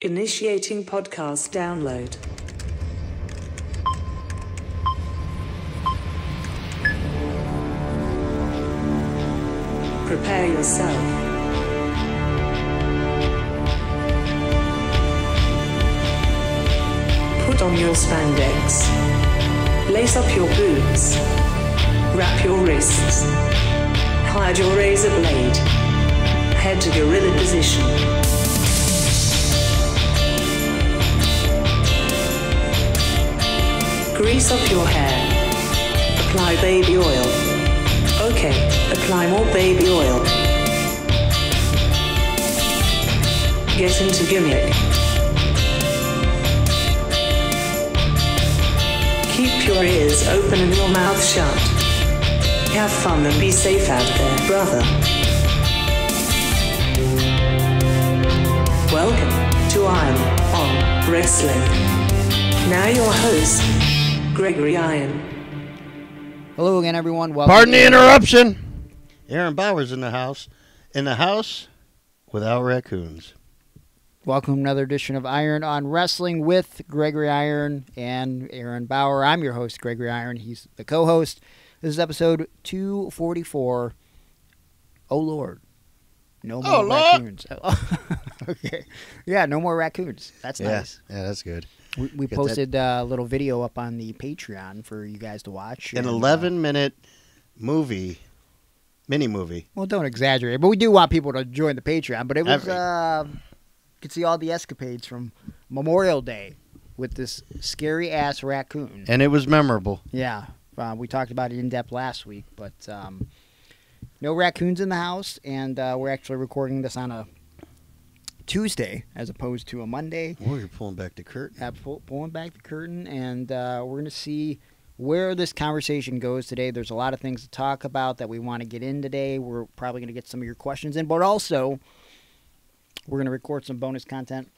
Initiating podcast download. Prepare yourself. Put on your spandex. Lace up your boots. Wrap your wrists. Hide your razor blade. Head to gorilla position. Grease up your hair. Apply baby oil. Okay, apply more baby oil. Get into gimmick. Keep your ears open and your mouth shut. Have fun and be safe out there, brother. Welcome to I'm on Wrestling. Now your host, Gregory Iron. Hello again, everyone. Welcome. Pardon the interruption. Aaron Bauer's in the house. In the house without raccoons. Welcome to another edition of Iron on Wrestling with Gregory Iron and Aaron Bauer. I'm your host, Gregory Iron. He's the co-host. This is episode 244. Oh, Lord. No more raccoons. Okay. Yeah, no more raccoons. That's nice. Yeah, that's good. We posted a little video up on the Patreon for you guys to watch. An 11-minute movie, mini-movie. Well, don't exaggerate, but we do want people to join the Patreon. But it was, you could see all the escapades from Memorial Day with this scary-ass raccoon. And it was memorable. Yeah. We talked about it in depth last week, but no raccoons in the house, and we're actually recording this on a Tuesday as opposed to a Monday. Oh, you're pulling back the curtain. Yeah, pulling back the curtain, and we're going to see where this conversation goes today. There's a lot of things to talk about that we want to get in today. We're probably going to get some of your questions in, but also we're going to record some bonus content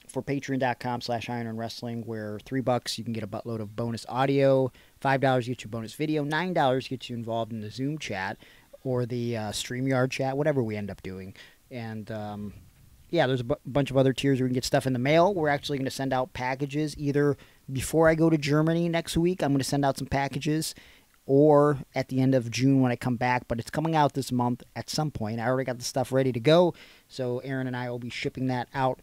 for patreon.com/irononwrestling, where $3 you can get a buttload of bonus audio, $5 gets you bonus video, $9 gets you involved in the Zoom chat or the StreamYard chat, whatever we end up doing. And yeah, there's a bunch of other tiers where we can get stuff in the mail. We're actually going to send out packages either before I go to Germany next week. I'm going to send out some packages, or at the end of June when I come back. But it's coming out this month at some point. I already got the stuff ready to go, so Aaron and I will be shipping that out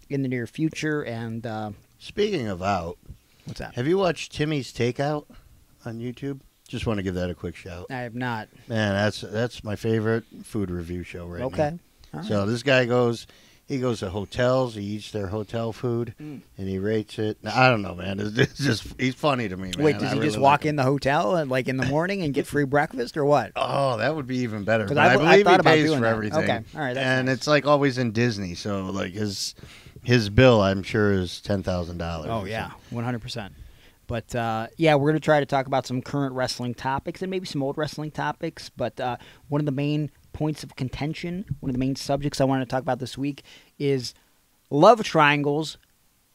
in the near future. And speaking of out, what's that? Have you watched Timmy's Takeout on YouTube? Just want to give that a quick shout. I have not. Man, that's my favorite food review show right now. Okay. All right. So this guy goes to hotels, he eats their hotel food, and he rates it. Now, I don't know, man. It's just, he's funny to me, man. Wait, does he just walk in the hotel and like in the morning and get free breakfast or what? Oh, that would be even better. But I believe thought he about pays doing for that. everything. Okay, all right. And nice. it's like always in Disney, so like his bill, I'm sure, is $10,000. Oh yeah, 100%. But yeah, we're going to try to talk about some current wrestling topics and maybe some old wrestling topics. But one of the main points of contention, one of the main subjects I want to talk about this week is love triangles,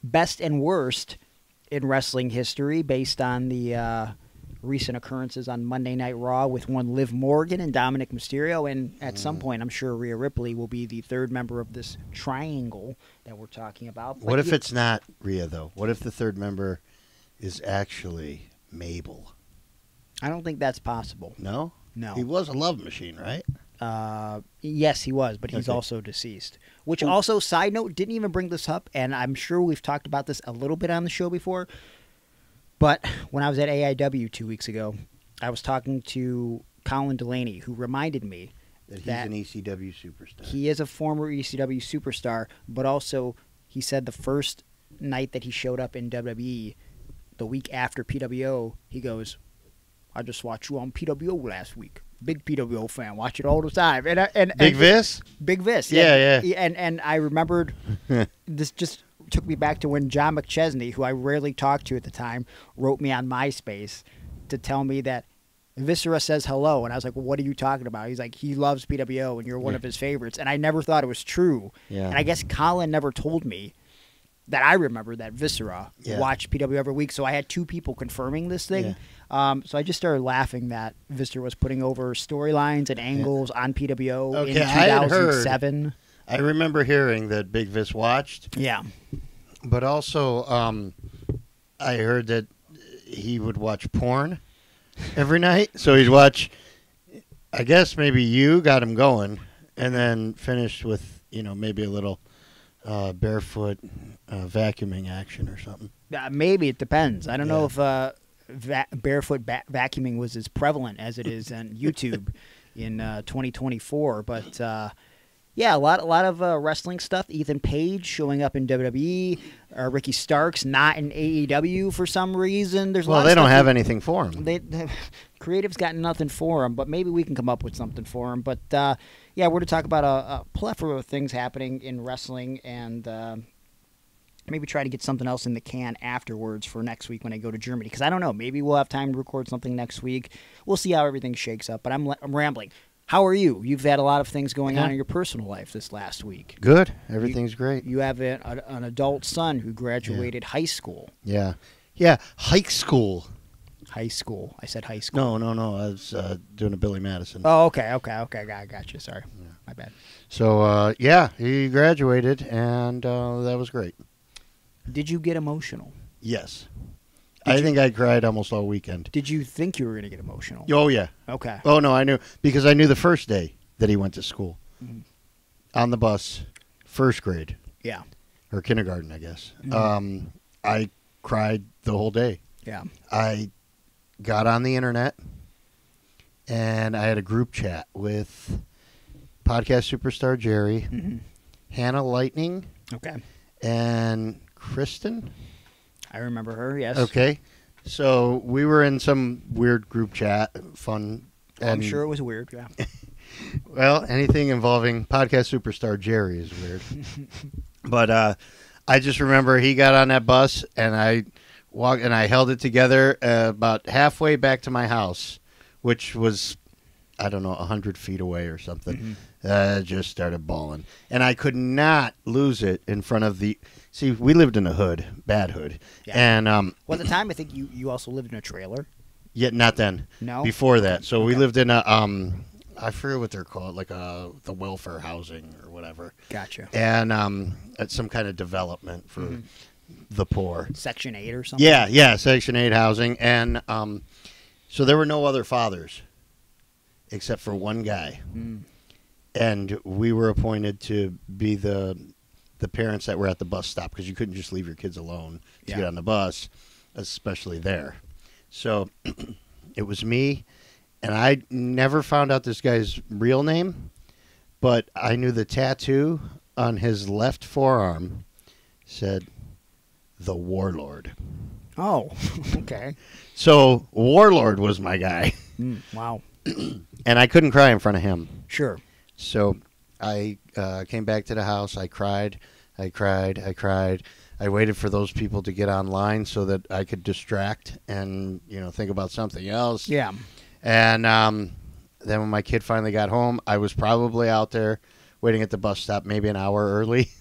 best and worst in wrestling history, based on the recent occurrences on Monday Night Raw with one Liv Morgan and Dominic Mysterio. And at some point, I'm sure Rhea Ripley will be the third member of this triangle that we're talking about. What if it's not Rhea, though? What if the third member is actually Mabel? I don't think that's possible. No? No. He was a love machine, right? Yes, he was, but he's also deceased. Which also, side note, didn't even bring this up, and I'm sure we've talked about this a little bit on the show before, but when I was at AIW 2 weeks ago, I was talking to Colin Delaney, who reminded me that he's an ECW superstar. He is a former ECW superstar, but also he said the first night that he showed up in WWE, the week after PWO, he goes, I just watched you on PWO last week. Big PWO fan, watch it all the time. And Big Vis? Big Vis. Yeah. And I remembered, this just took me back to when John McChesney, who I rarely talked to at the time, wrote me on MySpace to tell me that Viscera says hello. And I was like, well, what are you talking about? He's like, he loves PWO and you're one of his favorites. And I never thought it was true. Yeah. And I guess Colin never told me that I remember that Viscera watched PW every week. So I had two people confirming this thing. So I just started laughing that Viscera was putting over storylines and angles on PWO in 2007. I remember hearing that Big Vis watched. Yeah. But also, I heard that he would watch porn every night. So he'd watch, I guess maybe you got him going, and then finished with, maybe a little barefoot vacuuming action or something. Maybe. It depends. I don't know if barefoot vacuuming was as prevalent as it is on YouTube in 2024. But, yeah, a lot of wrestling stuff. Ethan Page showing up in WWE. Ricky Starks not in AEW for some reason. There's a lot of they stuff don't have anything for him. Creative's got nothing for him, but maybe we can come up with something for him. But, yeah, we're going to talk about a plethora of things happening in wrestling and maybe try to get something else in the can afterwards for next week when I go to Germany. Because I don't know. Maybe we'll have time to record something next week. We'll see how everything shakes up. But I'm rambling. How are you? You've had a lot of things going on in your personal life this last week. Good. Everything's great. You have an adult son who graduated high school. Yeah. Yeah. High school. High school. I said high school. No. I was doing a Billy Madison. Oh, okay. I got you. Sorry. Yeah. My bad. So, he graduated, and that was great. Did you get emotional? Yes. I think I cried almost all weekend. Did you think you were going to get emotional? Oh, yeah. Okay. Oh, no, I knew. Because I knew the first day that he went to school. Mm-hmm. On the bus, first grade. Yeah. Or kindergarten, I guess. Mm-hmm. I cried the whole day. Yeah. I got on the internet, and I had a group chat with podcast superstar Jerry, Hannah Lightning, and Kristen. I remember her, yes. Okay. So we were in some weird group chat, fun. I'm sure it was weird, yeah. Well, anything involving podcast superstar Jerry is weird. But I just remember he got on that bus, and I walked, and I held it together about halfway back to my house, which was, I don't know, 100 feet away or something. Just started bawling. And I could not lose it in front of the... See, we lived in a hood, bad hood. Yeah. And well, at the time, I think you also lived in a trailer. Yeah, not then. No? Before that. So we lived in a... I forget what they're called, like the welfare housing or whatever. Gotcha. And it's some kind of development for the poor. Section 8 or something? Yeah, Section 8 housing. And so there were no other fathers except for one guy. And we were appointed to be the parents that were at the bus stop because you couldn't just leave your kids alone to get on the bus, especially there. So it was me, and I never found out this guy's real name, but I knew the tattoo on his left forearm said, "The Warlord." Oh, okay. So Warlord was my guy. Wow. And I couldn't cry in front of him. Sure. So I came back to the house. I cried. I waited for those people to get online so that I could distract and, think about something else. Yeah. And then when my kid finally got home, I was probably out there waiting at the bus stop maybe an hour early.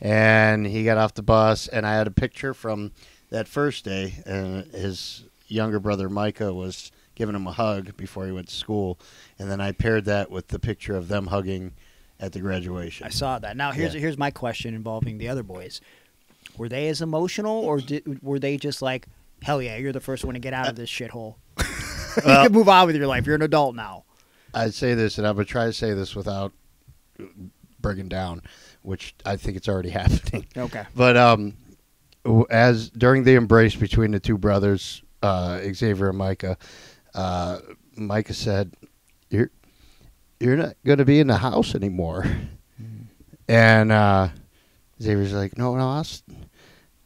And he got off the bus, and I had a picture from that first day, and his younger brother Micah was giving him a hug before he went to school, and then I paired that with the picture of them hugging at the graduation. I saw that. Now, here's my question involving the other boys. Were they as emotional, or were they just like, hell yeah, you're the first one to get out of this shithole? You can move on with your life. You're an adult now. I'd say this, and I'm going to try to say this without breaking down, which I think it's already happening. Okay. But as during the embrace between the two brothers, Xavier and Micah, Micah said, "You're not going to be in the house anymore." And Xavier's like, "No,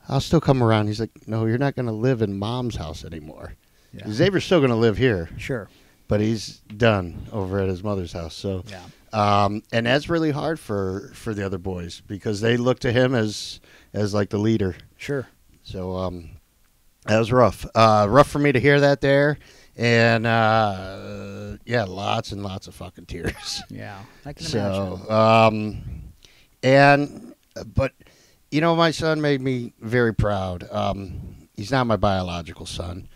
I'll still come around." He's like, "No, you're not going to live in Mom's house anymore." Yeah. Xavier's still going to live here. Sure. But he's done over at his mother's house. So, and that's really hard for the other boys because they look to him as like the leader. Sure. So that was rough. Rough for me to hear that there. And, lots and lots of fucking tears. Yeah, I can imagine. But, my son made me very proud. He's not my biological son,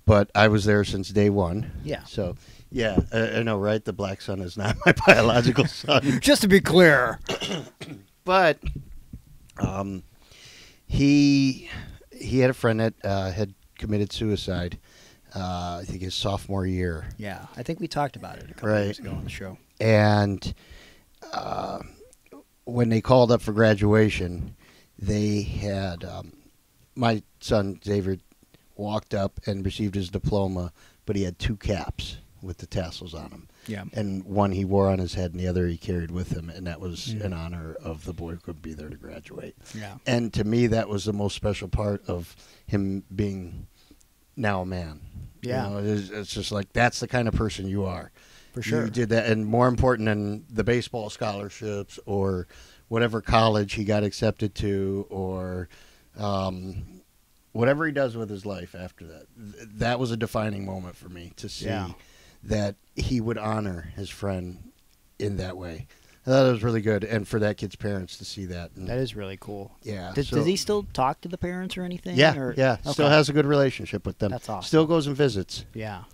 but I was there since day one. Yeah. So, Yeah, I know, right? The black son is not my biological son. Just to be clear. But he had a friend that had committed suicide, I think his sophomore year. Yeah, I think we talked about it a couple Right. years ago on the show. And when they called up for graduation, they had my son, Xavier, walked up and received his diploma, but he had 2 caps with the tassels on them. Yeah. And one he wore on his head and the other he carried with him, and that was in honor of the boy who could be there to graduate. Yeah. And to me, that was the most special part of him being now a man. Yeah. You know, it's just like, that's the kind of person you are. For sure. You did that, and more important than the baseball scholarships or whatever college he got accepted to, or whatever he does with his life after that. That was a defining moment for me to see that he would honor his friend in that way. I thought it was really good, and for that kid's parents to see that. And That is really cool. yeah. Does he still talk to the parents or anything? Yeah, or? yeah. Still Okay. has a good relationship with them. That's awesome. Still goes and visits. Yeah,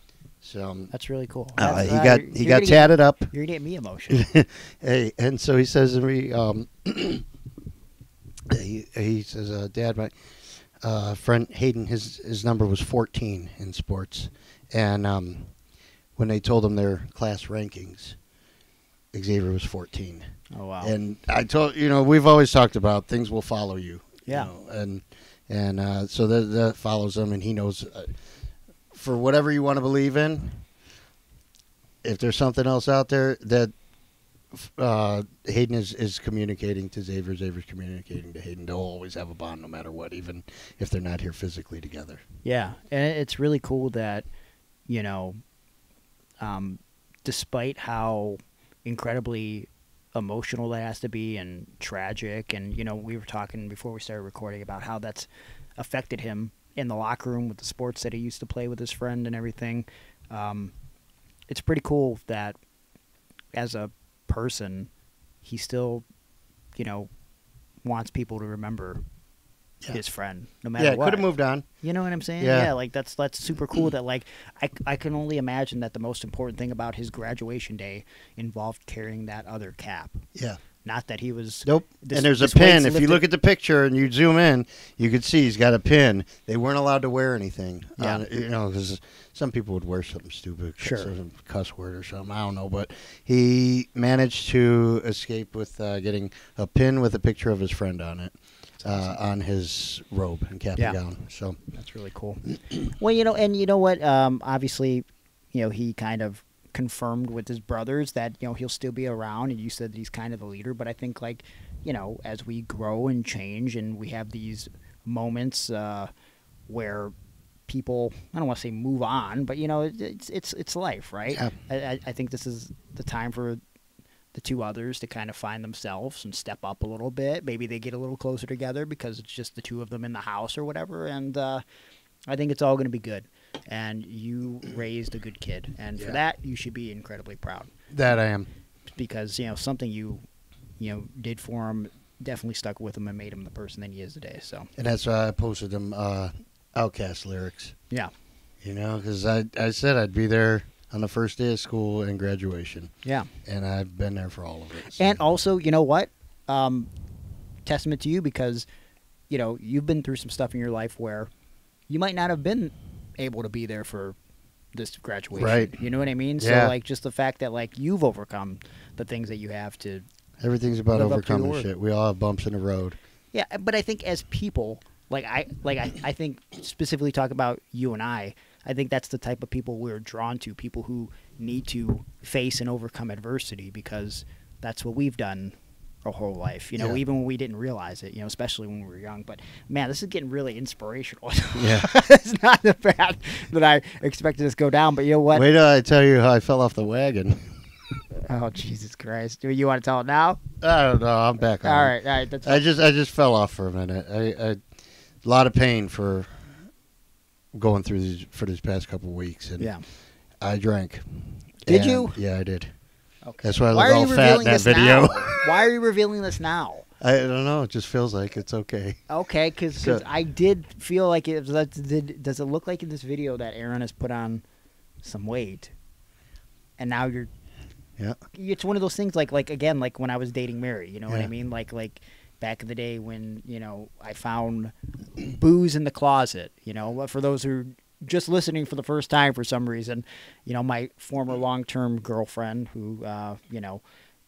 So that's really cool. he That's- got you're he gonna got tatted up. You're gonna get me emotional. Hey, and so he says to me, he says, Dad, my friend Hayden, his number was 14 in sports, and when they told him their class rankings, Xavier was 14. Oh wow. And I told we've always talked about things will follow you. Yeah. And so that follows him, and he knows for whatever you want to believe in. If there's something else out there that Hayden is communicating to Xavier, Xavier's communicating to Hayden, they'll always have a bond no matter what, even if they're not here physically together. Yeah, and it's really cool that, despite how incredibly emotional that has to be and tragic, and, we were talking before we started recording about how that's affected him in the locker room with the sports that he used to play with his friend and everything. It's pretty cool that as a person, he still, wants people to remember his friend, no matter what. Yeah, could have moved on. You know what I'm saying? Yeah. Like that's super cool that I can only imagine that the most important thing about his graduation day involved carrying that other cap. Yeah. Not that he was Nope. And there's a pin. If you look at the picture and you zoom in, you could see he's got a pin. They weren't allowed to wear anything. Yeah. Because some people would wear something stupid, Sure. some cuss word or something. I don't know. But he managed to escape with getting a pin with a picture of his friend on it, on his robe and cap and gown. So that's really cool. Well, and you know what? Obviously, he kind of confirmed with his brothers that he'll still be around, and you said that he's kind of the leader. But I think as we grow and change and we have these moments where people, I don't want to say move on, but it's life, right? Yeah. I think this is the time for the two others to kind of find themselves and step up a little bit. Maybe they get a little closer together because it's just the two of them in the house or whatever, and I think it's all going to be good. And you raised a good kid, and for that you should be incredibly proud. That I am, because something you did for him definitely stuck with him and made him the person that he is today. So, and that's why I posted them Outcast lyrics. Yeah, because I said I'd be there on the first day of school and graduation. Yeah, and I've been there for all of it. So. And also, you know what? Testament to you, because you've been through some stuff in your life where you might not have been able to be there for this graduation. Right. You know what I mean? Yeah. So just the fact that you've overcome the things that you have to. Everything's about live up to your overcoming word. shit. We all have bumps in the road. Yeah, but I think as people, I think specifically talk about you and I think that's the type of people we're drawn to, people who need to face and overcome adversity, because that's what we've done our whole life, even when we didn't realize it, especially when we were young. But man, this is getting really inspirational. Yeah. It's not the path that I expected this to go down, but you know what? Wait till I tell you how I fell off the wagon. Oh, Jesus Christ. Do you want to tell it now? I don't know. I'm back on. All right. That's I just fell off for a minute. I a lot of pain for going through these past couple of weeks, and yeah. I drank. Did And, you? Yeah, I did. Okay. That's why I Why look are all you fat in revealing that this video. now? Why are you revealing this now? I don't know. It just feels like it's okay. Okay, because I did feel like it. Does it look like in this video that Aaron has put on some weight? and now you're. Yeah. It's one of those things like again, like when I was dating Mary, you know what I Yeah. mean? Like back in the day when, I found booze in the closet, for those who are just listening for the first time for some reason, my former long-term girlfriend who,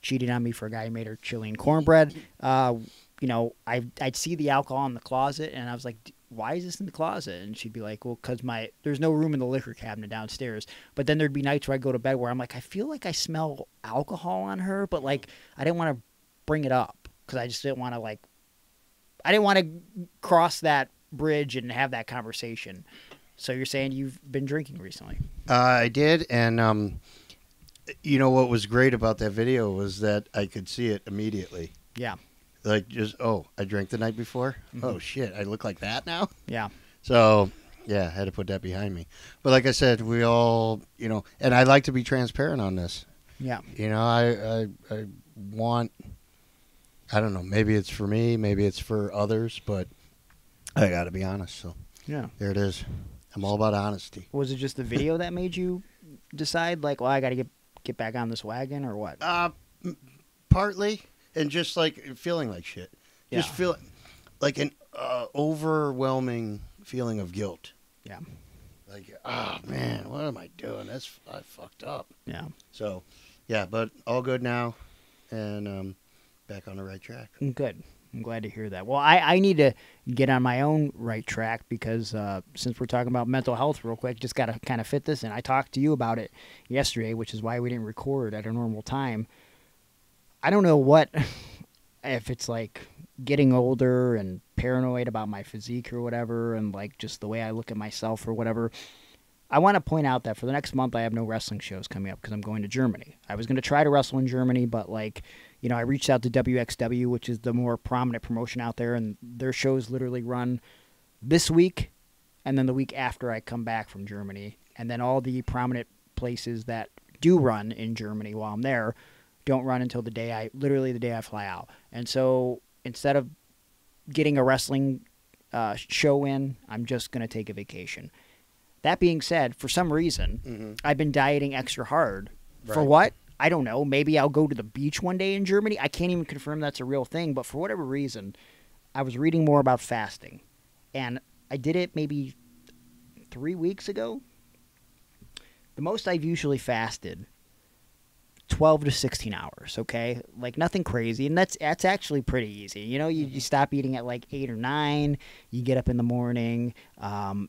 cheated on me for a guy who made her chili and cornbread, I'd see the alcohol in the closet and I was like, why is this in the closet? And she'd be like, well, because there's no room in the liquor cabinet downstairs. But then there'd be nights where I go to bed where I'm like, I feel like I smell alcohol on her, but like I didn't want to bring it up because I just didn't want to I didn't want to cross that bridge and have that conversation. So you're saying you've been drinking recently? I did, and what was great about that video was that I could see it immediately. Yeah. Like, just, I drank the night before? Mm-hmm. Oh, shit, I look like that now? Yeah. So, yeah, I had to put that behind me. But like I said, we all, and I like to be transparent on this. Yeah. I want, I don't know, maybe it's for me, maybe it's for others, but I got to be honest. So, yeah, there it is. I'm all about honesty. Was it just the video that made you decide, like, well, I got to get back on this wagon, or what? Partly. And just feeling like shit. Yeah. Just feel like an overwhelming feeling of guilt. Yeah. Like, oh man, what am I doing? I fucked up. Yeah. So, yeah, but all good now, and back on the right track. Good. I'm glad to hear that. Well, I need to get on my own right track because since we're talking about mental health real quick, just got to kind of fit this in. I talked to you about it yesterday, which is why we didn't record at a normal time. I don't know if it's like getting older and paranoid about my physique or whatever, and like just the way I look at myself or whatever. I want to point out that for the next month, I have no wrestling shows coming up because I'm going to Germany. I was going to try to wrestle in Germany, but I reached out to WXW, which is the more prominent promotion out there, and their shows literally run this week and then the week after I come back from Germany. And then all the prominent places that do run in Germany while I'm there don't run until the day I fly out. And so instead of getting a wrestling show in, I'm just going to take a vacation. That being said, for some reason, I've been dieting extra hard. Right. For what? I don't know. Maybe I'll go to the beach one day in Germany. I can't even confirm that's a real thing, but for whatever reason, I was reading more about fasting. And I did it maybe 3 weeks ago. The most I've usually fasted 12 to 16 hours, okay? Like nothing crazy, and that's actually pretty easy. You stop eating at like 8 or 9, you get up in the morning,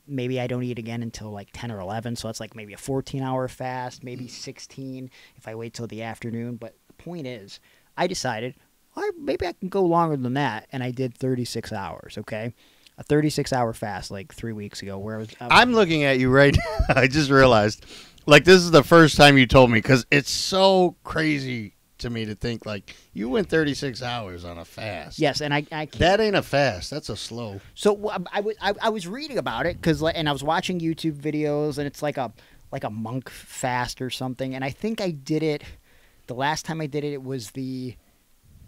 maybe I don't eat again until like 10 or 11, so that's like maybe a 14-hour fast, maybe 16 if I wait till the afternoon. But the point is, I decided, maybe I can go longer than that, and I did 36 hours, okay? A 36-hour fast like 3 weeks ago. Where I'm looking at you right now. I just realized. Like, this is the first time you told me, because it's so crazy to me to think, like, you went 36 hours on a fast. Yes, and I can't. That ain't a fast. That's a slow. So I was reading about it, and I was watching YouTube videos, and it's like a monk fast or something. And I think I did it, the last time I did it, it was the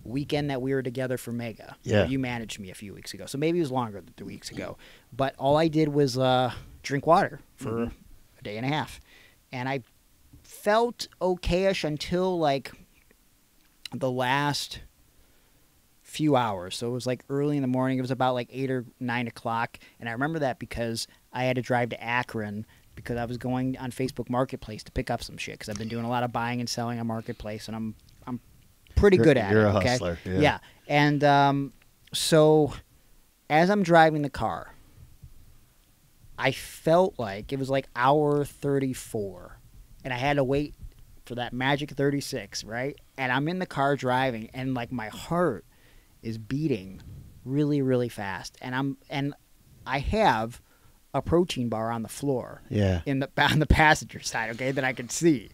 weekend that we were together for Mega. Yeah. You managed me a few weeks ago. So maybe it was longer than 3 weeks ago. But all I did was drink water for a day and a half. And I felt okay-ish until, like, the last few hours. So it was, like, early in the morning. It was about, like, 8 or 9 o'clock. And I remember that because I had to drive to Akron because I was going on Facebook Marketplace to pick up some shit because I've been doing a lot of buying and selling on Marketplace, and I'm pretty good at it. You're a okay? hustler. Yeah. And so as I'm driving the car, I felt like it was like hour 34, and I had to wait for that magic 36, right? And I'm in the car driving, and like my heart is beating really, really fast, and I have a protein bar on the floor, on the passenger side, okay, that I can see,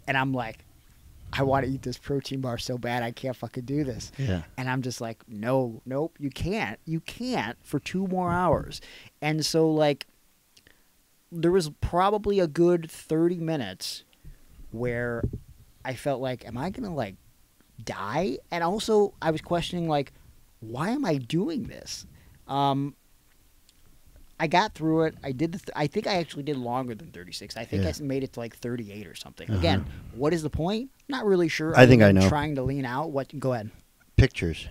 and I'm like, I want to eat this protein bar so bad, I can't fucking do this. Yeah. And I'm just like, nope, you can't for 2 more hours, and so like. There was probably a good 30 minutes where I felt like, am I going to, like, die? And also I was questioning, like, why am I doing this? I I got through it. I did I think I actually did longer than 36. I think Yeah. I made it to like 38 or something. Again, what is the point? Not really sure. I think other I than know. Trying to lean out. What? Go ahead. Pictures.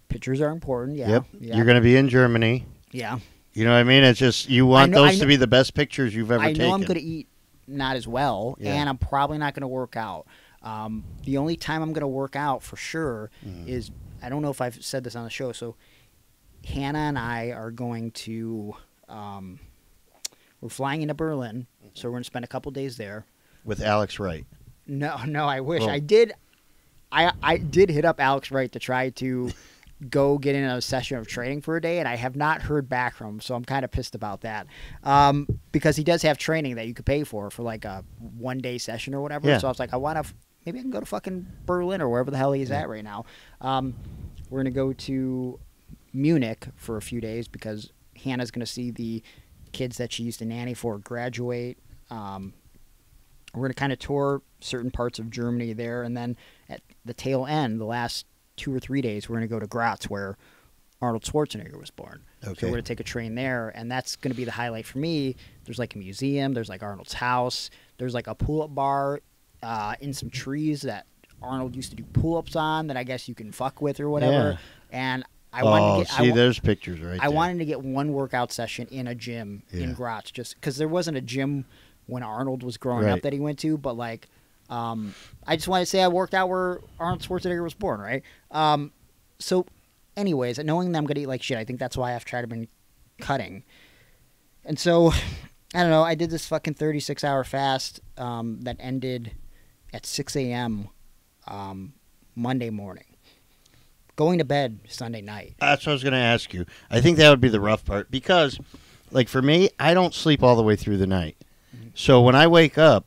Pictures are important. Yeah. Yep. Yeah. You're going to be in Germany. Yeah. You know what I mean? It's just you want I those know- to be the best pictures you've ever I taken. know I'm going to eat not as well, Yeah. and I'm probably not going to work out. The only time I'm going to work out for sure is, I don't know if I've said this on the show, so Hannah and I are going to, we're flying into Berlin, so we're going to spend a couple days there. With Alex Wright. No, I wish. Oh. I did hit up Alex Wright to try to go get in a session of training for a day, and I have not heard back from him, so I'm kind of pissed about that. Because he does have training that you could pay for like a 1-day session or whatever. Yeah. So I was like, maybe I can go to fucking Berlin or wherever the hell he's at right now. We're going to go to Munich for a few days because Hannah's going to see the kids that she used to nanny for graduate. We're going to kind of tour certain parts of Germany there, and then at the tail end, the last 2 or 3 days, we're going to go to Graz, where Arnold Schwarzenegger was born. Okay. So we're going to take a train there, and that's going to be the highlight for me. There's like a museum. There's like Arnold's house. There's like a pull-up bar in some trees that Arnold used to do pull-ups on that I guess you can fuck with or whatever. Yeah. And I wanted to get... there's pictures right there. I wanted to get one workout session in a gym Yeah. in Graz, just because there wasn't a gym when Arnold was growing Right. up that he went to, but like, I just wanted to say I worked out where Arnold Schwarzenegger was born, right? So, anyways, knowing that I'm gonna eat like shit, I think that's why I've tried to been cutting. And so, I don't know. I did this fucking 36-hour fast that ended at 6 a.m. Monday morning. Going to bed Sunday night. That's what I was going to ask you. I think that would be the rough part because, like for me, I don't sleep all the way through the night. So when I wake up,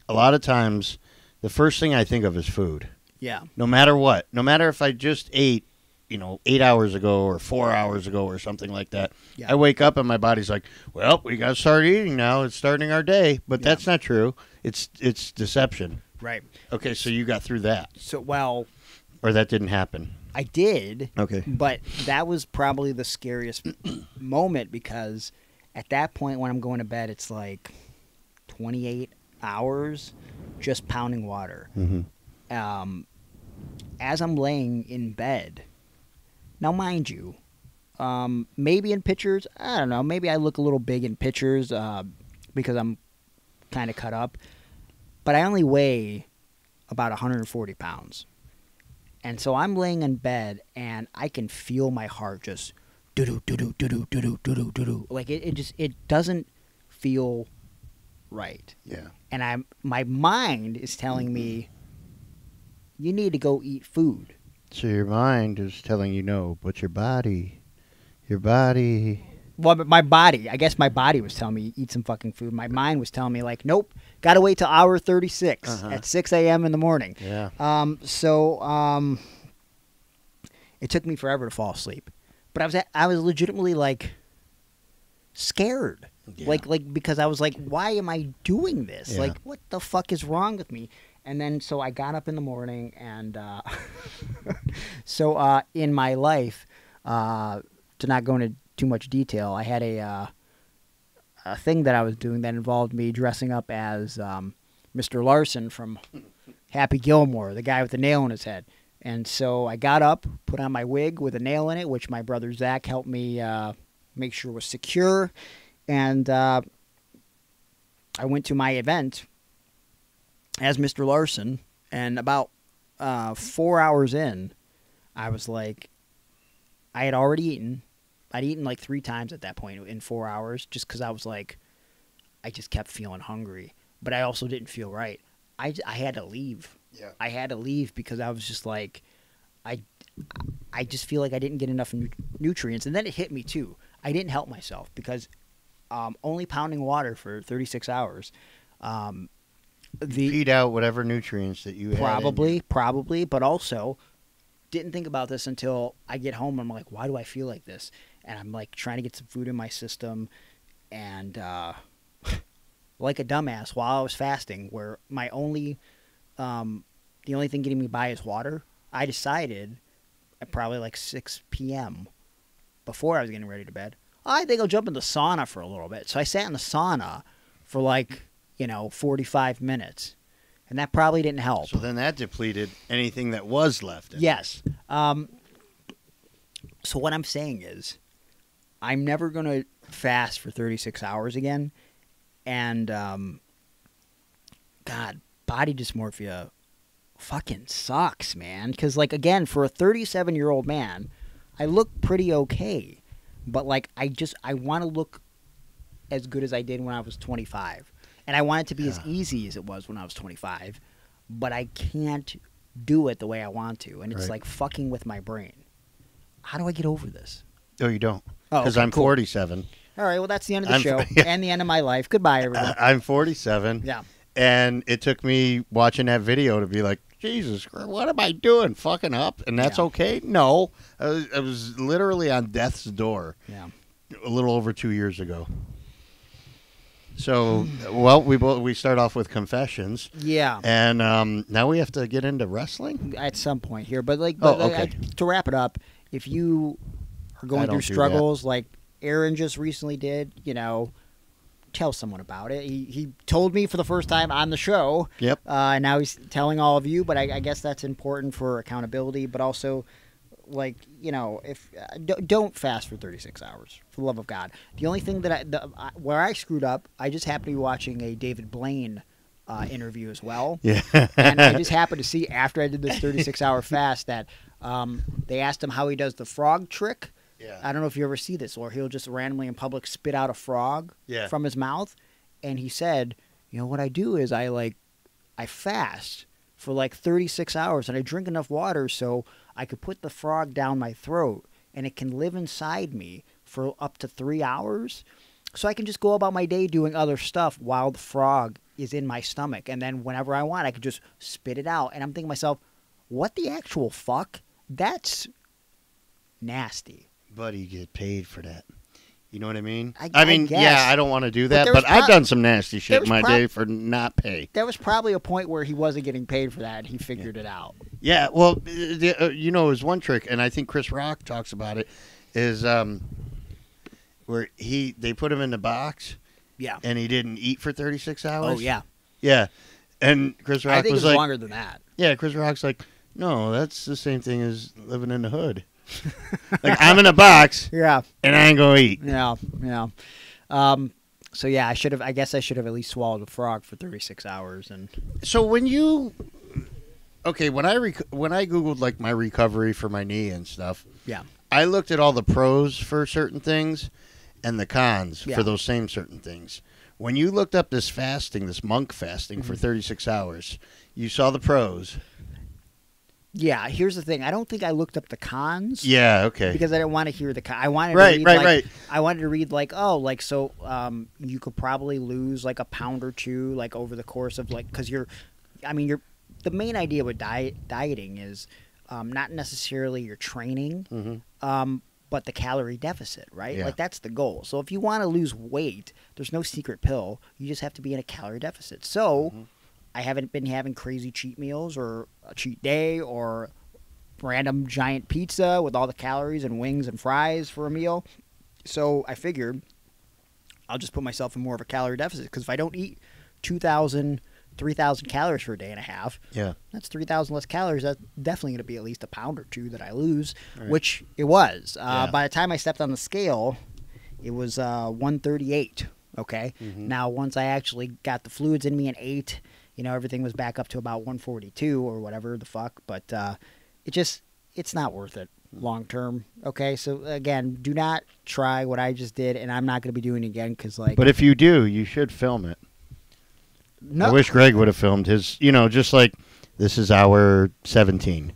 a lot of times, the first thing I think of is food. Yeah. No matter what. No matter if I just ate, 8 hours ago or 4 hours ago or something like that. Yeah. I wake up and my body's like, well, we got to start eating now. It's starting our day. But that's not true. It's deception. Right. Okay, so you got through that. So, well, Or that didn't happen. I did. Okay. But that was probably the scariest moment because at that point when I'm going to bed, it's like 28 hours just pounding water. Mm-hmm. As I'm laying in bed, now mind you, maybe in pictures, I don't know, maybe I look a little big in pictures because I'm kind of cut up, but I only weigh about 140 pounds. And so I'm laying in bed, and I can feel my heart just do-do, do-do, do-do, do-do, do-do, do-do. Like, it doesn't feel right. Yeah. And my mind is telling me, you need to go eat food. So your mind is telling you no, but your body. Well, but my body, I guess my body was telling me, eat some fucking food. My mind was telling me, like, nope, got to wait till hour 36 at 6 a.m. in the morning. Yeah. So it took me forever to fall asleep. But I was legitimately, like, scared. Yeah. Like because I was like, why am I doing this? Yeah. Like, what the fuck is wrong with me? And then, so I got up in the morning, and so in my life, to not go into too much detail, I had a thing that I was doing that involved me dressing up as Mr. Larson from Happy Gilmore, the guy with the nail in his head. And so I got up, put on my wig with a nail in it, which my brother Zach helped me make sure was secure. And I went to my event as Mr. Larson, and about 4 hours in, I was like, I had already eaten. I'd eaten like 3 times at that point in 4 hours, just because I was like, I just kept feeling hungry. But I also didn't feel right. I had to leave. Yeah. I had to leave because I was just like, I just feel like I didn't get enough nutrients. And then it hit me too. I didn't help myself because only pounding water for 36 hours. Feed out whatever nutrients that you had. Probably, but also didn't think about this until I get home and I'm like, why do I feel like this? And I'm like trying to get some food in my system, and like a dumbass while I was fasting, where my only the only thing getting me by is water. I decided at probably like 6 p.m. before I was getting ready to bed, I think I'll jump in the sauna for a little bit. So I sat in the sauna for 45 minutes. And that probably didn't help. So then that depleted anything that was left. Yes. So what I'm saying is, I'm never going to fast for 36 hours again. And, God, body dysmorphia fucking sucks, man. Because, again, for a 37-year-old man, I look pretty okay. But, I want to look as good as I did when I was 25. And I want it to be as easy as it was when I was 25. But I can't do it the way I want to. And it's fucking with my brain. How do I get over this? Oh, you don't. Oh, Because okay, I'm cool. 47. All right, well, that's the end of the show and the end of my life. Goodbye, everyone. I'm 47. Yeah. And it took me watching that video to be like, Jesus, what am I doing? Fucking up? And that's okay? No. I was literally on death's door a little over 2 years ago. So, well, we start off with confessions. Yeah. And now we have to get into wrestling? At some point here. But, okay. To wrap it up, if you are going through struggles like Aaron just recently did, tell someone about it. He told me for the first time on the show. Yep. And now he's telling all of you, but I guess that's important for accountability, but also, if don't fast for 36 hours, for the love of God. The only thing that where I screwed up, I just happened to be watching a David Blaine interview as well. Yeah. And I just happened to see after I did this 36-hour fast that they asked him how he does the frog trick. Yeah. I don't know if you ever see this, or he'll just randomly in public spit out a frog from his mouth. And he said, what I do is I fast for 36 hours and I drink enough water so I could put the frog down my throat and it can live inside me for up to 3 hours. So I can just go about my day doing other stuff while the frog is in my stomach. And then whenever I want, I can just spit it out. And I'm thinking to myself, what the actual fuck? That's nasty. But you get paid for that. You know what I mean? I mean, guess. Yeah, I don't want to do that, but I've done some nasty shit in my day for not pay. There was probably a point where he wasn't getting paid for that, and he figured it out. Yeah, well, it was one trick, and I think Chris Rock talks about it, is where they put him in the box, and he didn't eat for 36 hours. Oh, yeah. Yeah, and Chris Rock I think was it was longer than that. Yeah, Chris Rock's like, no, that's the same thing as living in the hood. I'm in a box, and I ain't gonna eat. Yeah. So yeah, I guess I should have at least swallowed a frog for 36 hours. And so when I googled my recovery for my knee and stuff, I looked at all the pros for certain things and the cons for those same certain things. When you looked up this monk fasting for 36 hours, you saw the pros. Yeah, here's the thing. I don't think I looked up the cons. Yeah, okay. Because I didn't want to hear the cons. I wanted to read right. I wanted to read you could probably lose a pound or two over the course of because the main idea with dieting is not necessarily your training, but the calorie deficit, right? Yeah. That's the goal. So if you want to lose weight, there's no secret pill. You just have to be in a calorie deficit. So. I haven't been having crazy cheat meals or a cheat day or random giant pizza with all the calories and wings and fries for a meal. So I figured I'll just put myself in more of a calorie deficit because if I don't eat 2,000, 3,000 calories for a day and a half, that's 3,000 less calories. That's definitely going to be at least a pound or two that I lose, which it was. By the time I stepped on the scale, it was 138. Okay. Now, once I actually got the fluids in me and ate, everything was back up to about 142 or whatever the fuck. But it's not worth it long term. Okay. So again, do not try what I just did, and I'm not going to be doing it again because But if you do, you should film it. No. I wish Greg would have filmed his. Just this is hour 17.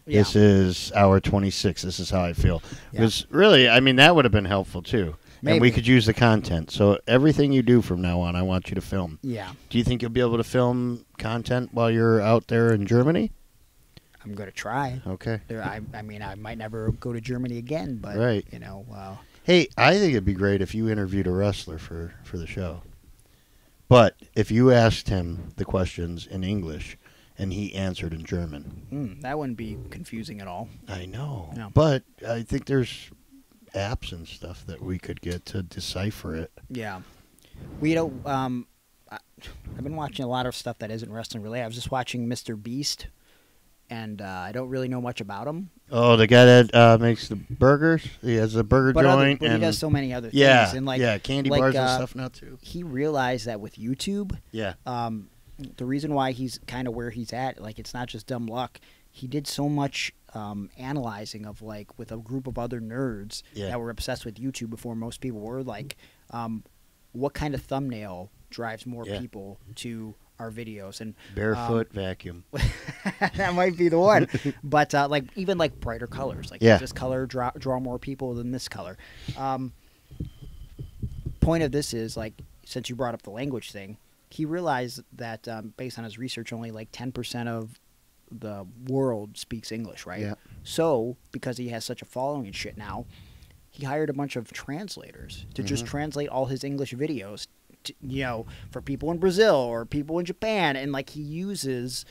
Yeah. This is hour 26. This is how I feel. Because really, that would have been helpful too. Maybe. And we could use the content. So everything you do from now on, I want you to film. Yeah. Do you think you'll be able to film content while you're out there in Germany? I'm going to try. Okay. I might never go to Germany again, but, wow. Hey, I think it'd be great if you interviewed a wrestler for the show. But if you asked him the questions in English and he answered in German. That wouldn't be confusing at all. I know. No. But I think there's apps and stuff that we could get to decipher it. Yeah. We don't. I've been watching a lot of stuff that isn't wrestling related. I was just watching Mr. Beast, and I don't really know much about him. Oh, the guy that makes the burgers. He has a burger joint, but and he does so many other things. yeah, And like, candy bars and stuff now too. He realized that with YouTube, Yeah, the reason why he's kind of where he's at, like, it's not just dumb luck. He did so much analyzing of, like, with a group of other nerds that were obsessed with YouTube before most people were, like, what kind of thumbnail drives more people to our videos. And barefoot vacuum. that might be the one. But like, even like brighter colors, like this color draw more people than this color. Point of this is, like, since you brought up the language thing, he realized that based on his research, only like 10% of the world speaks English, right? Yeah. So because he has such a following and shit now, he hired a bunch of translators to just translate all his English videos, to, you know, for people in Brazil or people in Japan. And, like, he uses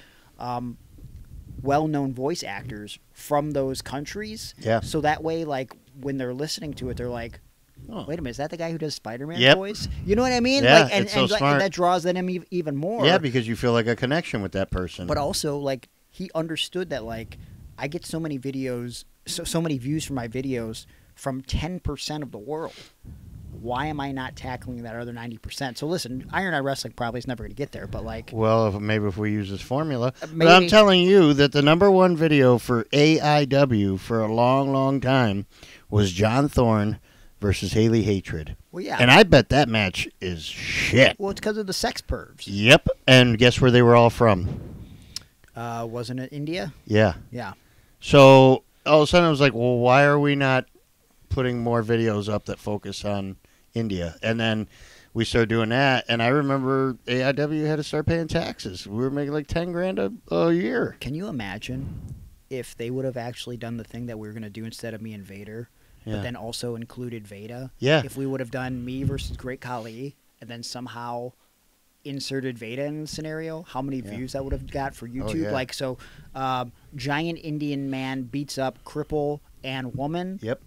well-known voice actors from those countries. Yeah. So that way, like, when they're listening to it, they're like, oh, wait a minute, is that the guy who does Spider-Man voice? You know what I mean? Yeah, like, and, it's so smart. And that draws them even more. Yeah, because you feel like a connection with that person. But also, like, he understood that, like, I get so many videos, so many views from my videos from 10% of the world. Why am I not tackling that other 90%? So listen, Iron Eye Wrestling probably is never going to get there, but, like... Well, maybe if we use this formula. But I'm telling you that the #1 video for AIW for a long, long time was John Thorne versus Haley Hatred. Well, yeah. And I bet that match is shit. Well, it's because of the sex pervs. Yep. And guess where they were all from? Wasn't it India? Yeah. Yeah. So all of a sudden I was like, well, why are we not putting more videos up that focus on India? And then we started doing that, and I remember AIW had to start paying taxes. We were making like $10,000 a year. Can you imagine if they would have actually done the thing that we were going to do instead of me and Vader, but then also included Veda? Yeah. If we would have done me versus Great Khali, and then somehow inserted Veda in the scenario, how many views that would have got for YouTube? Oh, yeah. Like, so giant Indian man beats up cripple and woman. Yep.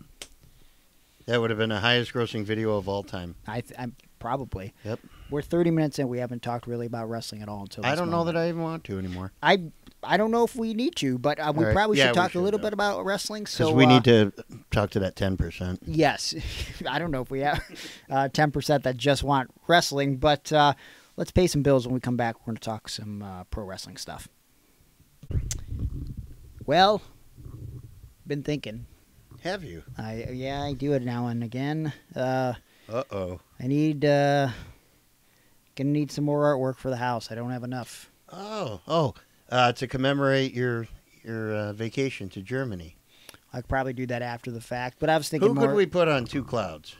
That would have been the highest grossing video of all time. I'm probably. Yep. We're 30 minutes in. We haven't talked really about wrestling at all until this I don't know moment. that I even want to anymore. I don't know if we need to, but we probably should talk a little bit about wrestling. Because we need to talk to that 10%. Yes. I don't know if we have 10% that just want wrestling, but let's pay some bills. When we come back, we're going to talk some pro wrestling stuff. Well, been thinking. Have you? I do it now and again. Uh-oh. I need gonna need some more artwork for the house. I don't have enough. To commemorate your vacation to Germany. I could probably do that after the fact, but I was thinking Who more. could we put on Two Clouds?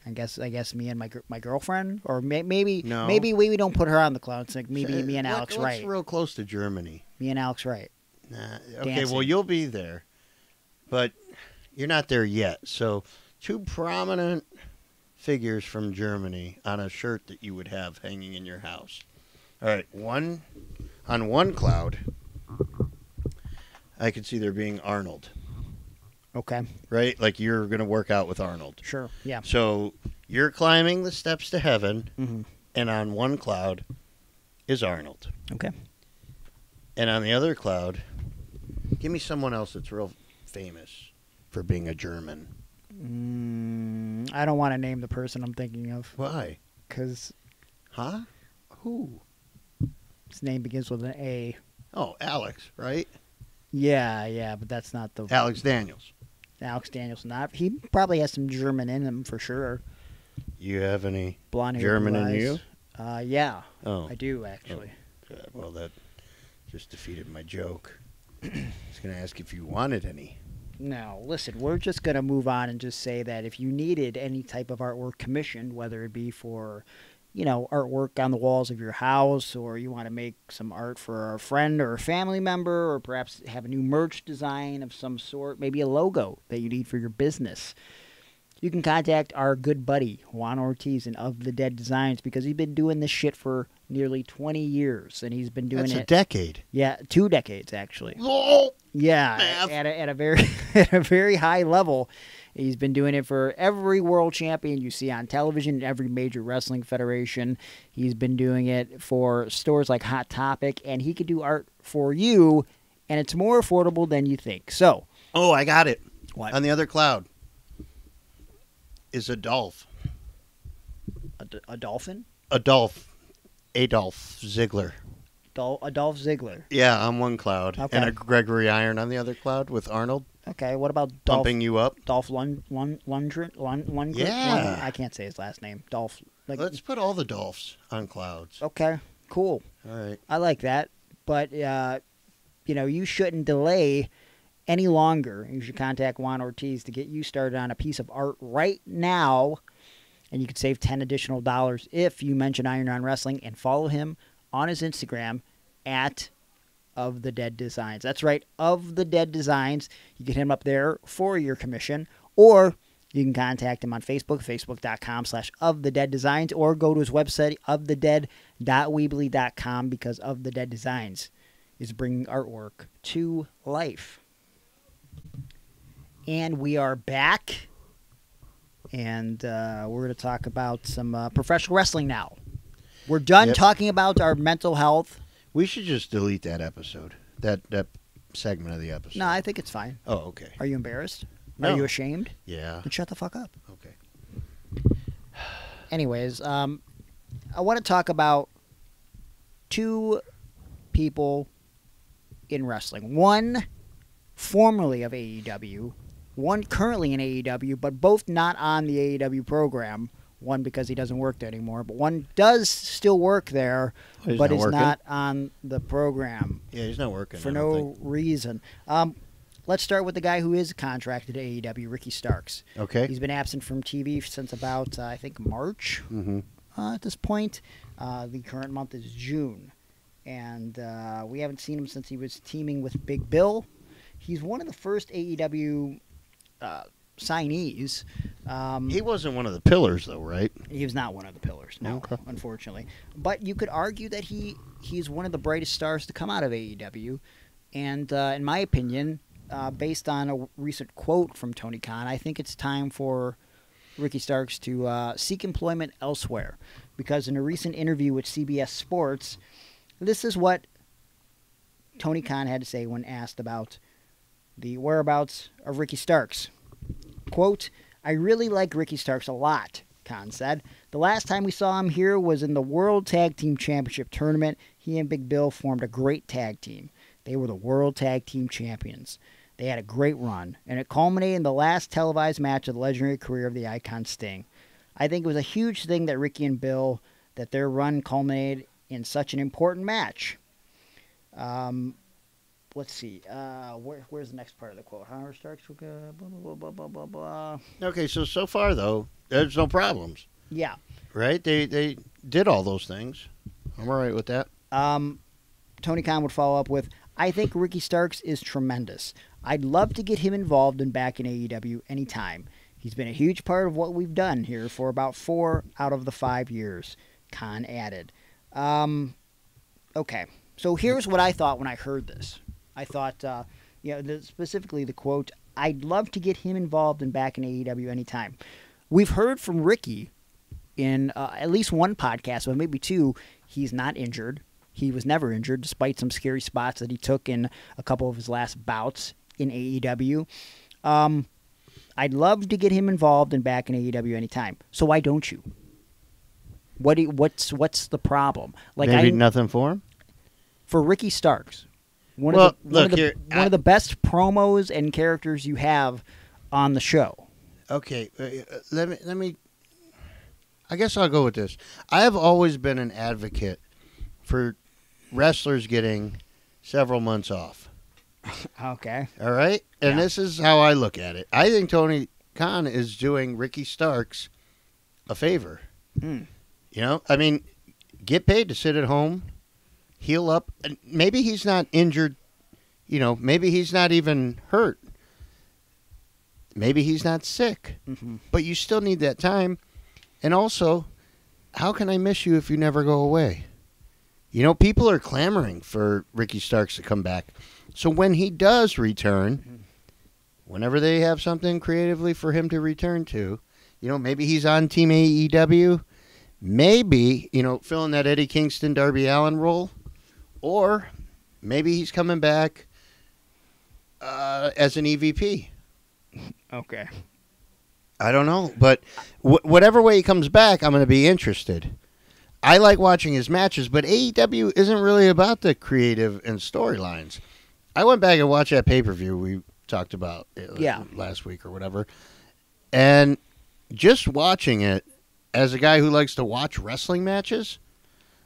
I guess me and my girlfriend, or maybe No. maybe we don't put her on the clouds. Like maybe me and Alex Wright. What's real close to Germany? Me and Alex Wright. Okay, Dancing. well, you'll be there, but you're not there yet. So, two prominent figures from Germany on a shirt that you would have hanging in your house. All right, on one cloud, I could see there being Arnold. Okay. Right? Like you're going to work out with Arnold. Sure, yeah. So, you're climbing the steps to heaven, and on one cloud is Arnold. Okay. And on the other cloud, give me someone else that's real famous for being a German. I don't want to name the person I'm thinking of. Why? Because... Huh? Who? His name begins with an A. Oh, Alex, right? Yeah, but that's not the... Alex Daniels. Alex Daniels. He probably has some German in him for sure. You have any blonde German in you? Yeah. Oh. I do, actually. Oh, well, that just defeated my joke. I was going to ask if you wanted any. No, listen, we're just going to move on and just say that if you needed any type of artwork commissioned, whether it be for, artwork on the walls of your house, or you want to make some art for a friend or a family member, or perhaps have a new merch design of some sort, maybe a logo that you need for your business, you can contact our good buddy, Juan Ortiz and Of the Dead Designs, because he's been doing this shit for nearly 20 years, and he's been doing That's it. a decade. Yeah, 2 decades actually. Oh, Yeah, math. at a very at a very high level. He's been doing it for every world champion you see on television, every major wrestling federation. He's been doing it for stores like Hot Topic, and he could do art for you, and it's more affordable than you think. So, Oh, I got it. what? On the other cloud is Adolf. A dolphin? Adolf Ziggler. Adolf Ziggler. Yeah, on one cloud. Okay. And a Gregory Iron on the other cloud with Arnold Okay, what about bumping you up. Dolph Lundgren? Yeah. I can't say his last name. Dolph. Let's put all the Dolphs on clouds. Okay, cool. All right. I like that. But, you shouldn't delay any longer. You should contact Juan Ortiz to get you started on a piece of art right now. And you could save $10 additional if you mention Iron on Wrestling and follow him on his Instagram at Of the Dead Designs. That's right, Of the Dead Designs. You can hit him up there for your commission, or you can contact him on Facebook, facebook.com/ofthedeaddesigns, or go to his website, ofthedead.weebly.com, because Of the Dead Designs is bringing artwork to life. And we are back, and we're going to talk about some professional wrestling now. We're done talking about our mental health. We should just delete that episode, that segment of the episode. No, I think it's fine. Oh, okay. Are you embarrassed? No. Are you ashamed? Yeah. Then shut the fuck up. Okay. Anyways, I want to talk about 2 people in wrestling. One formerly of AEW, one currently in AEW, but both not on the AEW program. One because he doesn't work there anymore, but one does still work there, but is not on the program. Yeah, he's not working. For no reason. Let's start with the guy who is contracted to AEW, Ricky Starks. Okay. He's been absent from TV since about, I think, March at this point. The current month is June. And we haven't seen him since he was teaming with Big Bill. He's one of the first AEW signees. He wasn't one of the pillars, though, right? He was not one of the pillars, no, Okay. unfortunately. But you could argue that he's one of the brightest stars to come out of AEW. And in my opinion, based on a recent quote from Tony Khan, I think it's time for Ricky Starks to seek employment elsewhere. Because in a recent interview with CBS Sports, this is what Tony Khan had to say when asked about the whereabouts of Ricky Starks. Quote, "I really like Ricky Starks a lot," Khan said. "The last time we saw him here was in the World Tag Team Championship tournament. He and Big Bill formed a great tag team. They were the World Tag Team Champions. They had a great run, and it culminated in the last televised match of the legendary career of the Icon Sting. I think it was a huge thing that Ricky and Bill, that their run culminated in such an important match." Let's see. Where's the next part of the quote? Howard Starks. Blah, blah, blah, blah, blah, blah. Okay, so far, though, there's no problems. Yeah. Right? They did all those things. I'm all right with that. Tony Khan would follow up with, "I think Ricky Starks is tremendous. I'd love to get him involved and back in AEW anytime. He's been a huge part of what we've done here for about 4 out of the 5 years," Khan added. Okay, so here's what I thought when I heard this. I thought, specifically the quote, "I'd love to get him involved and back in AEW anytime." We've heard from Ricky in at least one podcast, but maybe 2, he's not injured. He was never injured, despite some scary spots that he took in a couple of his last bouts in AEW. I'd love to get him involved and back in AEW anytime. So why don't you? What's the problem? Maybe nothing for him? For Ricky Starks. One of the best promos and characters you have on the show. Okay, let me. I guess I'll go with this. I have always been an advocate for wrestlers getting several months off. Okay. All right, and this is how I look at it. I think Tony Khan is doing Ricky Starks a favor. You know, I mean, get paid to sit at home. Heal up. And maybe he's not injured. You know, maybe he's not even hurt. Maybe he's not sick. But you still need that time. And also, how can I miss you if you never go away? You know, people are clamoring for Ricky Starks to come back. So when he does return, whenever they have something creatively for him to return to, you know, maybe he's on Team AEW, maybe, you know, filling that Eddie Kingston, Darby Allin role, or maybe he's coming back as an EVP. Okay. I don't know, but whatever way he comes back, I'm going to be interested. I like watching his matches, but AEW isn't really about the creative and storylines. I went back and watched that pay-per-view we talked about last week or whatever, and just watching it as a guy who likes to watch wrestling matches,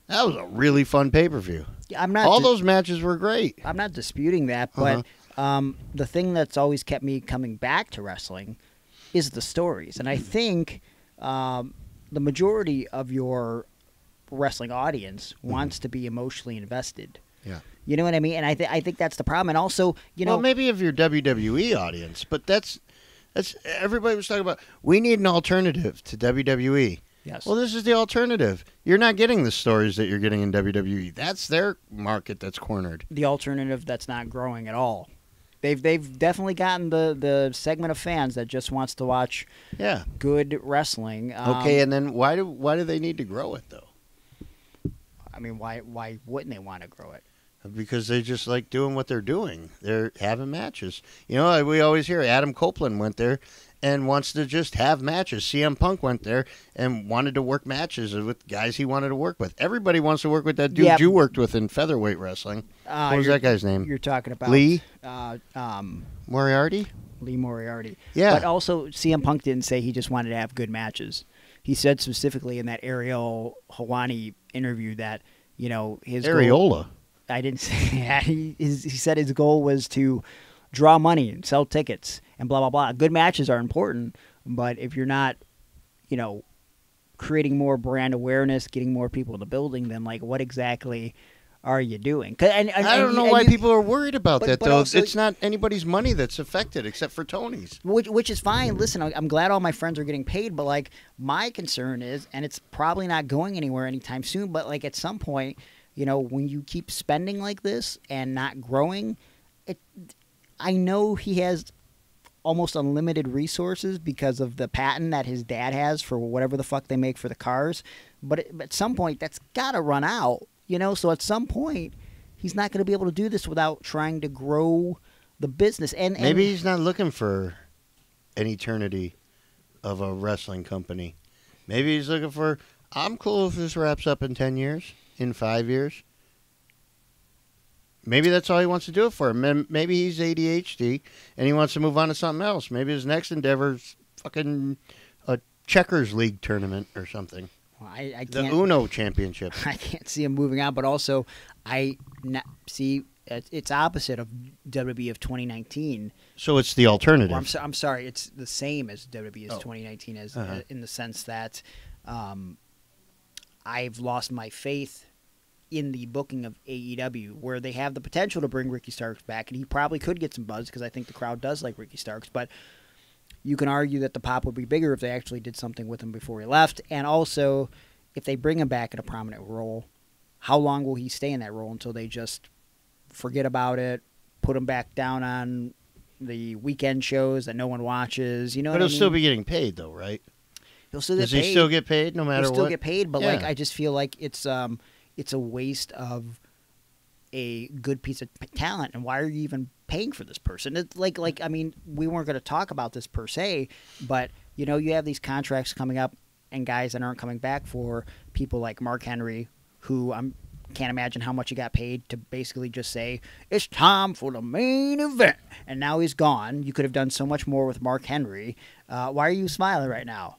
that was a really fun pay-per-view. Yeah, I'm not. All those matches were great. I'm not disputing that, but the thing that's always kept me coming back to wrestling is the stories, and I think the majority of your wrestling audience wants to be emotionally invested. Yeah. You know what I mean? And I think that's the problem. And also, you know, well, maybe of your WWE audience, but that's everybody was talking about. We need an alternative to WWE. Yes. Well, this is the alternative. You're not getting the stories that you're getting in WWE. That's their market that's cornered. The alternative that's not growing at all. They've definitely gotten the segment of fans that just wants to watch good wrestling. Okay, and then why do they need to grow it though? I mean, why wouldn't they want to grow it? Because they just like doing what they're doing. They're having matches. You know, we always hear Adam Copeland went there and wants to just have matches. CM Punk went there and wanted to work matches with guys he wanted to work with. Everybody wants to work with that dude you worked with in featherweight wrestling. What was that guy's name? You're talking about Lee Moriarty? Lee Moriarty. Yeah. But also, CM Punk didn't say he just wanted to have good matches. He said specifically in that Ariel Helwani interview that, you know, his Areola. I didn't say that. He said his goal was to draw money and sell tickets and blah, blah, blah. Good matches are important, but if you're not, you know, creating more brand awareness, getting more people in the building, then, like, what exactly are you doing? I don't know why people are worried about that, though. Also, it's not anybody's money that's affected except for Tony's. Which is fine. Listen, I'm glad all my friends are getting paid, but, like, my concern is, and it's probably not going anywhere anytime soon, but, like, at some point, you know, when you keep spending like this and not growing, I know he has almost unlimited resources because of the patent that his dad has for whatever the fuck they make for the cars. But at some point, that's got to run out, you know? So at some point, he's not going to be able to do this without trying to grow the business. And maybe he's not looking for an eternity of a wrestling company. Maybe he's looking for, I'm cool if this wraps up in 10 years. In 5 years. Maybe that's all he wants to do it for. Maybe he's ADHD and he wants to move on to something else. Maybe his next endeavor is fucking a checkers league tournament or something. Well, I can't, the Uno championship. I can't see him moving on, but also see it's opposite of WWE of 2019. So it's the alternative. Well, I'm sorry, it's the same as WWE as 2019 as in the sense that I've lost my faith in the booking of AEW, where they have the potential to bring Ricky Starks back, and he probably could get some buzz because I think the crowd does like Ricky Starks, but you can argue that the pop would be bigger if they actually did something with him before he left, and also, if they bring him back in a prominent role, how long will he stay in that role until they just forget about it, put him back down on the weekend shows that no one watches, you know what I mean? But he'll still be getting paid, though, right? He'll still get paid. Does he still get paid no matter what? He'll still get paid, but like I just feel like it's a waste of a good piece of talent. And why are you even paying for this person? It's like I mean, we weren't going to talk about this per se, but you know, you have these contracts coming up and guys that aren't coming back for people like Mark Henry, who can't imagine how much he got paid to basically just say, it's time for the main event. And now he's gone. You could have done so much more with Mark Henry. Why are you smiling right now?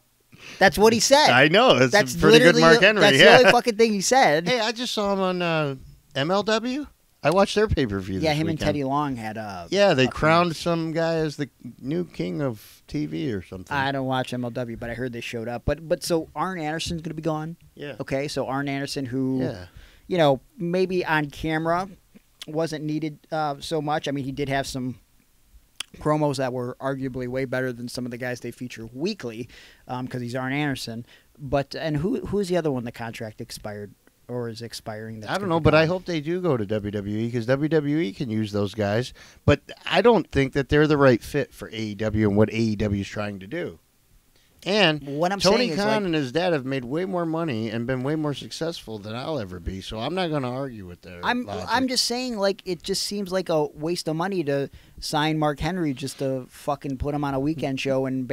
That's what he said. I know. That's pretty good Mark Henry. That's the only fucking thing he said. Hey, I just saw him on MLW. I watched their pay-per-view this him weekend. and Teddy Long had they crowned some guy as the new king of TV or something. I don't watch MLW, but I heard they showed up. But so Arn Anderson's going to be gone? Yeah. Okay, so Arn Anderson, who, you know, maybe on camera wasn't needed so much. I mean, he did have some promos that were arguably way better than some of the guys they feature weekly because he's Arn Anderson. But and who's the other one the contract expired or is expiring? I don't know, but I hope they do go to WWE because WWE can use those guys. But I don't think that they're the right fit for AEW and what AEW is trying to do. And what I'm Tony saying Khan is and his dad have made way more money and been way more successful than I'll ever be. So I'm not going to argue with their logic. I'm just saying, like, it just seems like a waste of money to sign Mark Henry just to fucking put him on a weekend show, and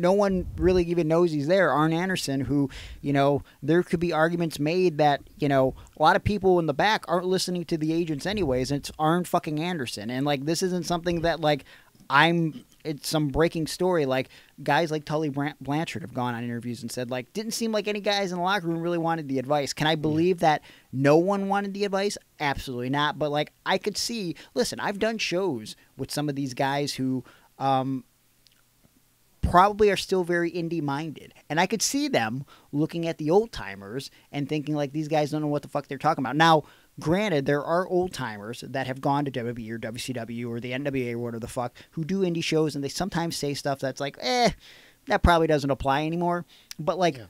no one really even knows he's there. Arn Anderson, who, you know, there could be arguments made that, you know, a lot of people in the back aren't listening to the agents anyways, and it's Arn fucking Anderson. And, like, this isn't something that, like, it's some breaking story. Like, guys like Tully Blanchard have gone on interviews and said, like, didn't seem like any guys in the locker room really wanted the advice. Can I believe that no one wanted the advice? Absolutely not. But, like, I could see, listen, I've done shows with some of these guys who probably are still very indie-minded. And I could see them looking at the old-timers and thinking, like, these guys don't know what the fuck they're talking about. Now, granted, there are old-timers that have gone to WWE or WCW or the NWA or whatever the fuck who do indie shows, and they sometimes say stuff that's like, that probably doesn't apply anymore. But, like,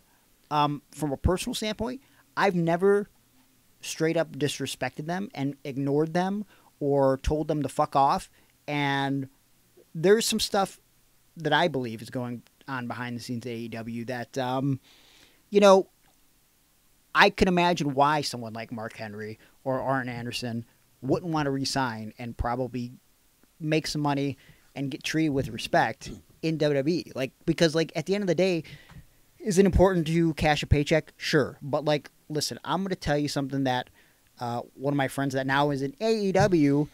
from a personal standpoint, I've never straight up disrespected them and ignored them or told them to fuck off. And there's some stuff that I believe is going on behind the scenes at AEW that, you know, I can imagine why someone like Mark Henry or Arn Anderson wouldn't want to resign and probably make some money and get treated with respect in WWE. Like, because, like, at the end of the day, is it important to cash a paycheck? Sure. But, like, listen, I'm going to tell you something that one of my friends that now is in AEW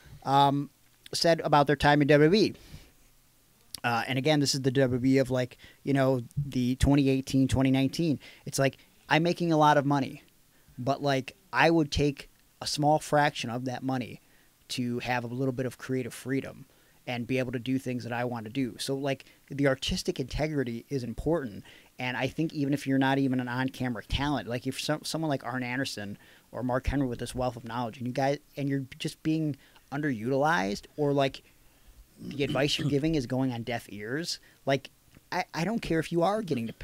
said about their time in WWE. And again, this is the WWE of, like, you know, the 2018, 2019. It's like, I'm making a lot of money, but, like, I would take a small fraction of that money to have a little bit of creative freedom and be able to do things that I want to do. So, like, the artistic integrity is important. And I think even if you're not even an on-camera talent, like if someone like Arn Anderson or Mark Henry with this wealth of knowledge, and you're just being underutilized, or, like, the advice you're giving is going on deaf ears, like, I don't care if you are getting to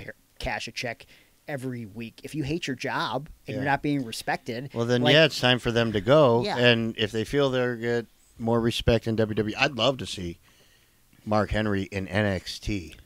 cash a check every week. If you hate your job and you're not being respected, well, then, like, it's time for them to go. Yeah. And if they feel they'll get more respect in WWE, I'd love to see Mark Henry in NXT.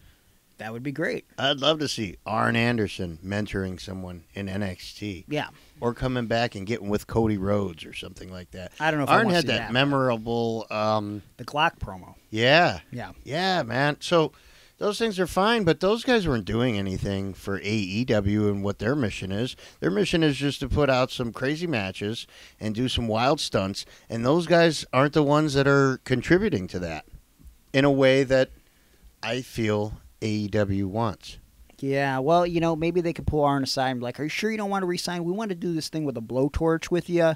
That would be great. I'd love to see Arn Anderson mentoring someone in NXT. Yeah. Or coming back and getting with Cody Rhodes or something like that. I don't know if Arn I want had to see that that memorable... the Glock promo. Yeah. Yeah. Yeah, man. So those things are fine, but those guys weren't doing anything for AEW and what their mission is. Their mission is just to put out some crazy matches and do some wild stunts, and those guys aren't the ones that are contributing to that in a way that I feel AEW wants. Yeah, well, you know, maybe they could pull Arn aside and be like, are you sure you don't want to resign? We want to do this thing with a blowtorch with you.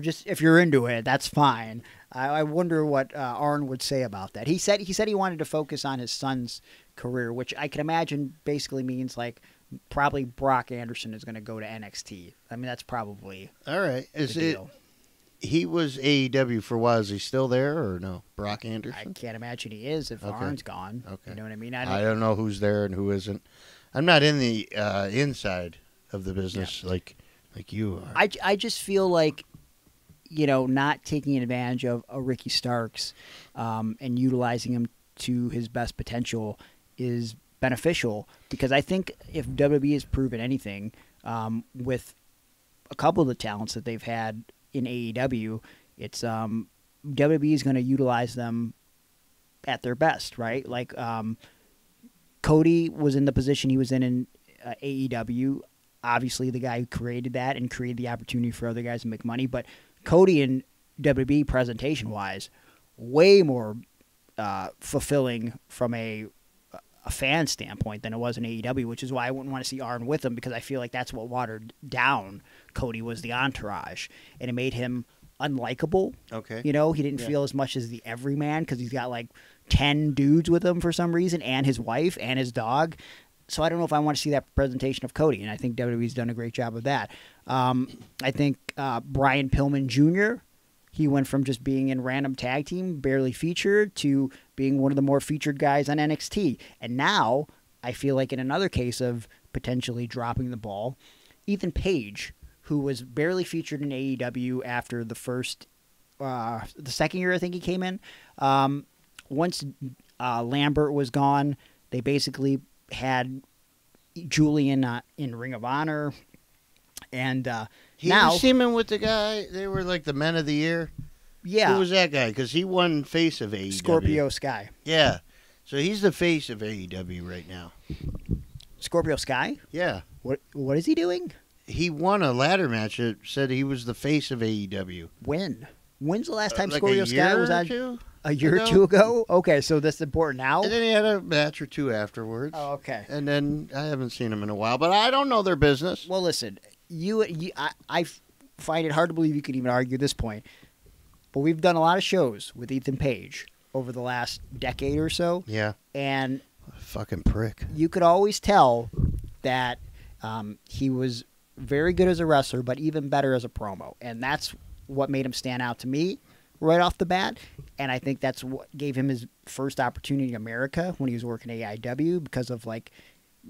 Just if you're into it, that's fine. I wonder what Arn would say about that. He said he wanted to focus on his son's career, which I can imagine basically means, like, probably Brock Anderson is going to go to NXT. I mean, that's probably all right. the deal. He was AEW for a while. Is he still there or no? Brock Anderson? I can't imagine he is if Arn's gone. Okay. You know what I mean? I don't know who's there and who isn't. I'm not in the inside of the business like you are. I just feel like, you know, not taking advantage of a Ricky Starks and utilizing him to his best potential is beneficial, because I think if WWE has proven anything with a couple of the talents that they've had in AEW, it's WWE is going to utilize them at their best, right? Like, Cody was in the position he was in AEW. Obviously, the guy who created that and created the opportunity for other guys to make money. But Cody in WWE presentation-wise, way more fulfilling from a fan standpoint than it was in AEW, which is why I wouldn't want to see Arn with him, because I feel like that's what watered down Cody, was the entourage, and it made him unlikable. Okay. You know, he didn't feel as much as the everyman, because he's got like 10 dudes with him for some reason, and his wife and his dog. So I don't know if I want to see that presentation of Cody, and I think WWE's done a great job of that. I think Brian Pillman Jr., he went from just being in random tag team, barely featured, to being one of the more featured guys on NXT. And now, I feel like in another case of potentially dropping the ball, Ethan Page, who was barely featured in AEW after the second year I think he came in. Once Lambert was gone, they basically had Julian in Ring of Honor, and He now was teaming with the guy. They were like the Men of the Year. yeah, Who was that guy? Because he won face of AEW. Scorpio Sky. Yeah. So he's the face of AEW right now. Scorpio Sky? Yeah. What is he doing? He won a ladder match that said he was the face of AEW. When? When's the last time Like Scorpio a Sky year was or on? two? A year or two ago? Okay, so that's important now? And then he had a match or two afterwards. Oh, okay. And then I haven't seen him in a while, but I don't know their business. Well, listen, I find it hard to believe you could even argue this point, but we've done a lot of shows with Ethan Page over the last decade or so. Yeah. And Fucking prick. you could always tell that he was very good as a wrestler, but even better as a promo. And that's what made him stand out to me right off the bat. And I think that's what gave him his first opportunity in America when he was working at AIW, because of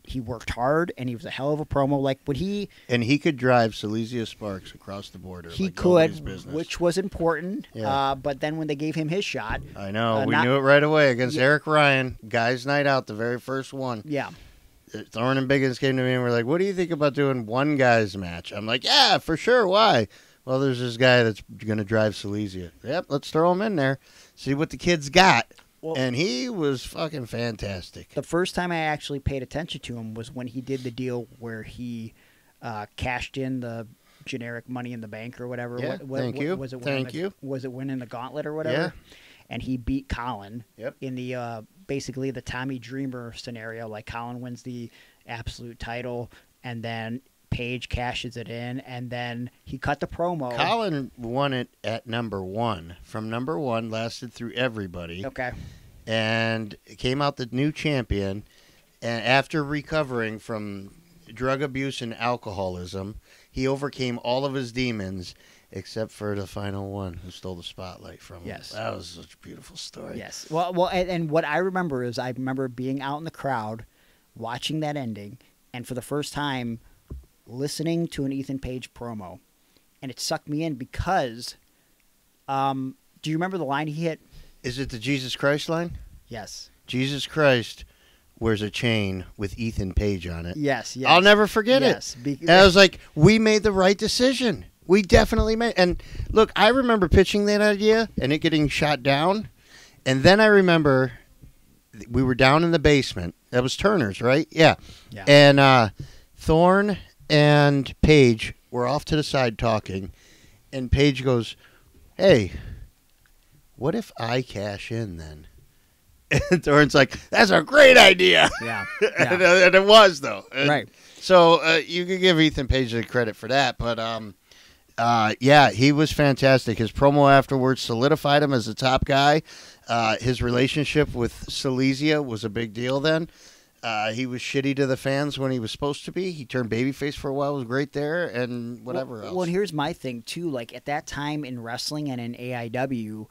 he worked hard and he was a hell of a promo. And he could drive Silesia Sparks across the border. He like nobody's could, business. which was important. Yeah. But then when they gave him his shot, I know. We knew it right away against Eric Ryan. Guys' night out, the very first one. yeah, Thorne and Biggins came to me and were like, what do you think about doing one guy's match? I'm like, yeah, for sure. Why? Well, there's this guy that's going to drive Silesia. Yep, let's throw him in there. See what the kid's got. Well, and he was fucking fantastic. the first time I actually paid attention to him was when he did the deal where he cashed in the generic Money in the Bank or whatever. Yeah, thank you. Was it Thank winning the gauntlet or whatever? Yeah. And he beat Colin Yep. in the basically the Tommy Dreamer scenario. Like, Colin wins the absolute title, and then Page cashes it in, and then he cut the promo. Colin won it at number 1. From number 1, lasted through everybody. Okay. And came out the new champion. And after recovering from drug abuse and alcoholism, he overcame all of his demons except for the final one who stole the spotlight from him. Yes. That was such a beautiful story. Yes. Well, and what I remember is I remember being out in the crowd, watching that ending, and for the first time listening to an Ethan Page promo, and it sucked me in because, do you remember the line he hit? Is it the Jesus Christ line? Yes. Jesus Christ wears a chain with Ethan Page on it. Yes. I'll never forget it. And I was like, we made the right decision. We definitely made. And look, I remember pitching that idea and it getting shot down. And then I remember we were down in the basement. That was Turner's, right? Yeah. And Thorne and Page were off to the side talking. And Page goes, hey, what if I cash in then? And Thorne's like, that's a great idea. Yeah. And it was, though. Right. So you can give Ethan Page the credit for that. But, yeah, he was fantastic. His promo afterwards solidified him as the top guy. His relationship with Silesia was a big deal then. He was shitty to the fans when he was supposed to be. He turned babyface for a while, was great there, and whatever else. Well, and here's my thing, too. Like, at that time in wrestling and in AIW,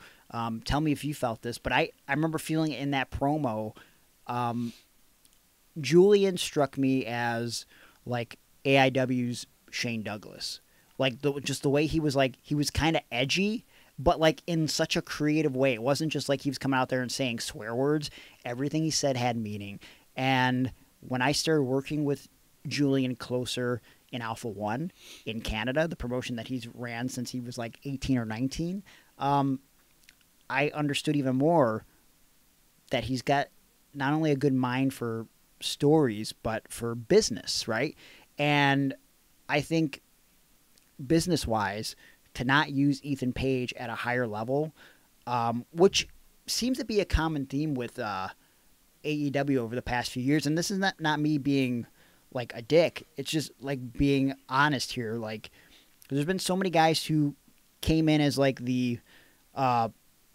tell me if you felt this, but I remember feeling in that promo, Julian struck me as, like, AIW's Shane Douglas. Like, just the way he was kind of edgy, but, like, in such a creative way. It wasn't just like he was coming out there and saying swear words. Everything he said had meaning. And when I started working with Julian closer in Alpha One in Canada, the promotion that he's ran since he was like 18 or 19, I understood even more that he's got not only a good mind for stories, but for business, right? And I think business-wise, to not use Ethan Page at a higher level, which seems to be a common theme with AEW over the past few years, and this is not me being like a dick. It's just like being honest here. Like, there's been so many guys who came in as like the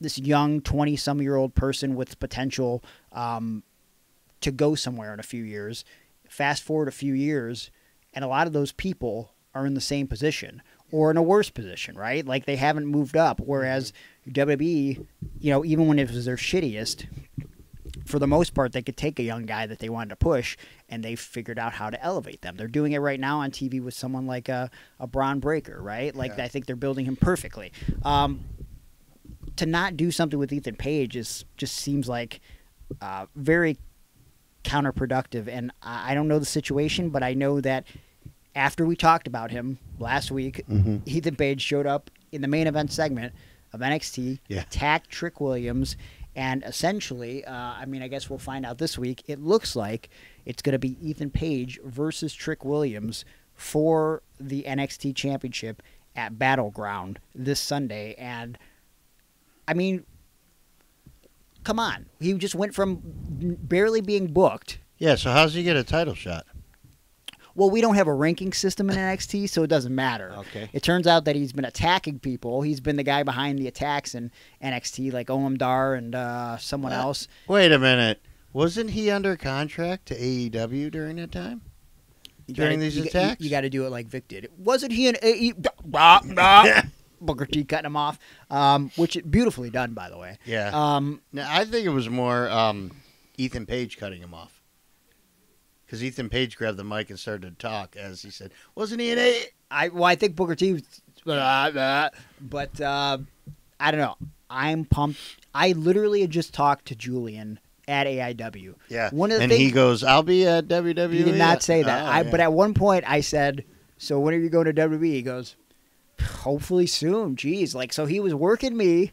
this young 20-some-year-old person with potential to go somewhere in a few years. Fast forward a few years, and a lot of those people are in the same position or in a worse position, right? Like, they haven't moved up. Whereas WWE, you know, even when it was their shittiest, for the most part, they could take a young guy that they wanted to push, and they figured out how to elevate them. They're doing it right now on TV with someone like a Braun Breaker, right? Like, I think they're building him perfectly. To not do something with Ethan Page just seems like very counterproductive. And I don't know the situation, but I know that after we talked about him last week, Ethan Page showed up in the main event segment of NXT, attacked Trick Williams, and essentially, I guess we'll find out this week, it looks like it's going to be Ethan Page versus Trick Williams for the NXT Championship at Battleground this Sunday. And, I mean, come on. He just went from barely being booked. Yeah, so how's he get a title shot? Well, we don't have a ranking system in NXT, so it doesn't matter. Okay. It turns out that he's been attacking people. He's been the guy behind the attacks in NXT, like Olam Dar and someone else. Wait a minute. Wasn't he under contract to AEW during that time? During these attacks? You got to do it like Vic did. Wasn't he an Booker T cutting him off, which beautifully done, by the way. Yeah. Now, I think it was more Ethan Page cutting him off. Because Ethan Page grabbed the mic and started to talk as he said, wasn't he an A? I think Booker T was, but I don't know. I'm pumped. I literally had just talked to Julian at AIW. Yeah. One of the and things, he goes, I'll be at WWE. He did not say that. Oh, yeah. But at one point I said, so when are you going to WWE? He goes, hopefully soon. Jeez. Like, so he was working me.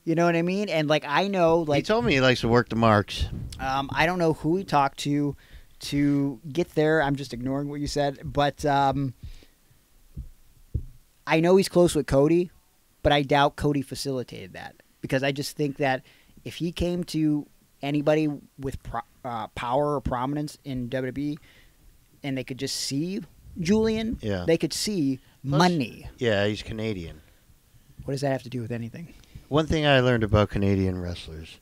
You know what I mean? And like, I know, like, he told me he likes to work the marks. I don't know who he talked to get there. I'm just ignoring what you said. But I know he's close with Cody, but I doubt Cody facilitated that. Because I just think that if he came to anybody with power or prominence in WWE and they could just see Julian, they could see money. Yeah, he's Canadian. What does that have to do with anything? One thing I learned about Canadian wrestlers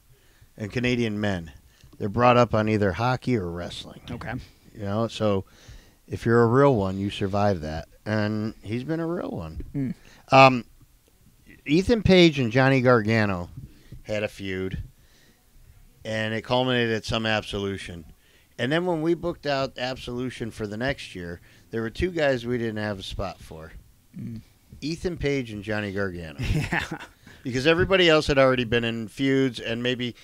and Canadian men, they're brought up on either hockey or wrestling. Okay. You know, so if you're a real one, you survive that. And he's been a real one. Ethan Page and Johnny Gargano had a feud, and it culminated at some Absolution. And then when we booked out Absolution for the next year, there were two guys we didn't have a spot for. Ethan Page and Johnny Gargano. Yeah. Because everybody else had already been in feuds, and maybe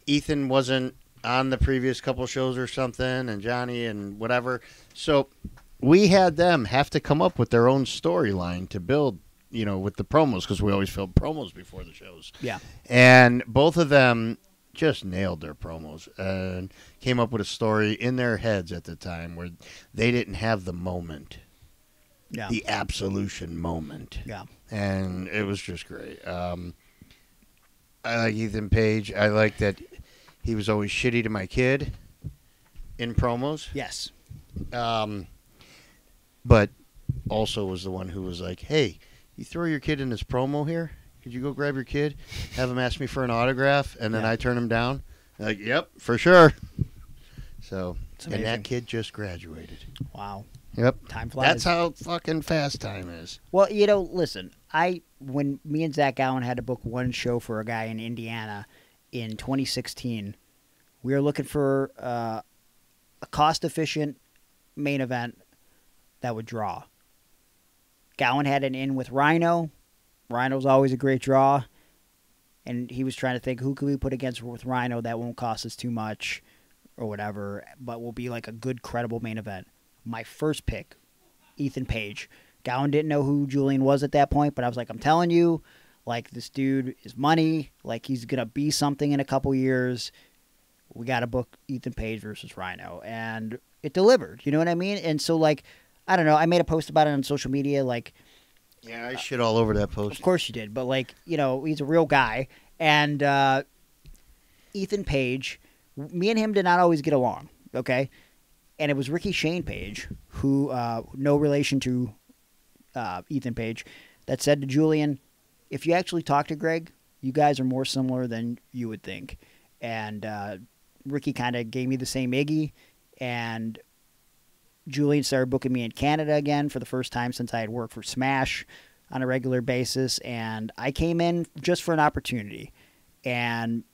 Ethan wasn't on the previous couple shows or something, and Johnny and whatever. So we had them have to come up with their own storyline to build, you know, with the promos, because we always filmed promos before the shows. Yeah. And both of them just nailed their promos and came up with a story in their heads at the time where they didn't have the moment. Yeah. The Absolution moment. Yeah. And it was just great. I like Ethan Page. I like that he was always shitty to my kid in promos. Yes. But also was the one who was like, hey, you throw your kid in this promo here? Could you go grab your kid, have him ask me for an autograph, and then I turn him down? Like, yep, for sure. So, and that kid just graduated. Wow. Yep. Time flies. That's how fucking fast time is. Well, you know, listen, when me and Zach Allen had to book one show for a guy in Indiana in 2016, we were looking for a cost-efficient main event that would draw. Gowan had an in with Rhino. Rhino's always a great draw. And he was trying to think, who could we put against with Rhino that won't cost us too much or whatever, but will be like a good, credible main event. My first pick, Ethan Page. Gowan didn't know who Julian was at that point, but I was like, I'm telling you, like, this dude is money. Like, he's going to be something in a couple years. We got to book Ethan Page versus Rhino. And it delivered. You know what I mean? And so, like, I don't know. I made a post about it on social media. Like, yeah, I shit all over that post. Of course you did. But, like, you know, he's a real guy. And Ethan Page, me and him did not always get along. Okay? And it was Ricky Shane Page, who, no relation to Ethan Page, that said to Julian, if you actually talk to Greg, you guys are more similar than you would think. And Ricky kind of gave me the same Iggy, and Julian started booking me in Canada again for the first time since I had worked for Smash on a regular basis, and I came in just for an opportunity. And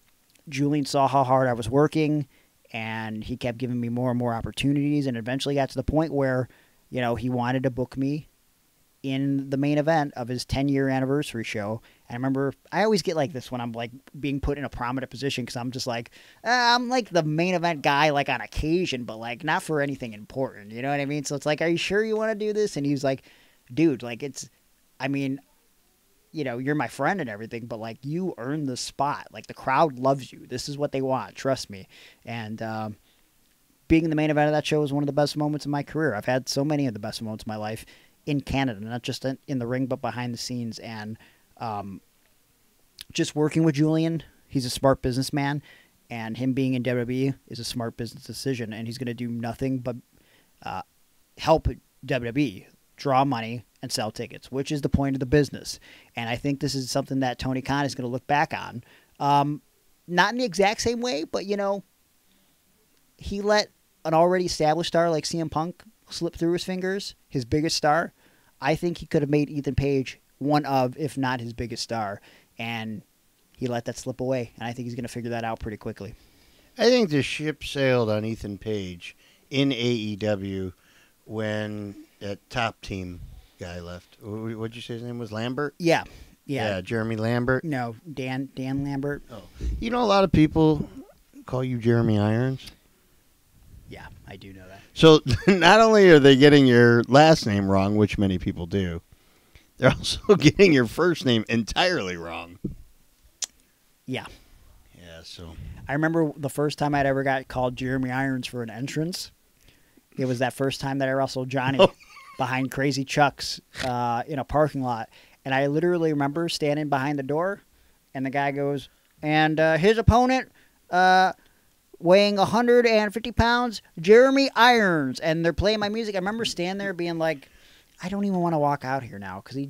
Julian saw how hard I was working, and he kept giving me more and more opportunities, and eventually got to the point where, you know, he wanted to book me in the main event of his 10-year anniversary show. And I remember, I always get like this when I'm like being put in a prominent position, because I'm just like, I'm like the main event guy, like on occasion, but like not for anything important. You know what I mean? So it's like, are you sure you want to do this? And he was like, dude, like I mean, you know, you're my friend and everything, but like you earned the spot. Like the crowd loves you. This is what they want. Trust me. And being in the main event of that show was one of the best moments of my career. I've had so many of the best moments of my life in Canada, not just in the ring, but behind the scenes. And just working with Julian, he's a smart businessman, and him being in WWE is a smart business decision. And he's going to do nothing but help WWE draw money and sell tickets, which is the point of the business. And I think this is something that Tony Khan is going to look back on. Not in the exact same way, but, you know, he let an already established star like CM Punk slip through his fingers, his biggest star. I think he could have made Ethan Page one of, if not his biggest star. And he let that slip away. And I think he's going to figure that out pretty quickly. I think the ship sailed on Ethan Page in AEW when that top team guy left. What'd you say his name was? Lambert? Yeah. Jeremy Lambert. No, Dan Lambert. Oh, you know, a lot of people call you Jeremy Irons. Yeah, I do know that. So not only are they getting your last name wrong, which many people do, they're also getting your first name entirely wrong. Yeah. Yeah. So I remember the first time I'd ever got called Jeremy Irons for an entrance. It was that first time that I wrestled Johnny behind Crazy Chuck's in a parking lot. And I literally remember standing behind the door, and the guy goes, and his opponent, weighing 150 pounds, Jeremy Irons. And they're playing my music. I remember standing there being like, I don't even want to walk out here now, because he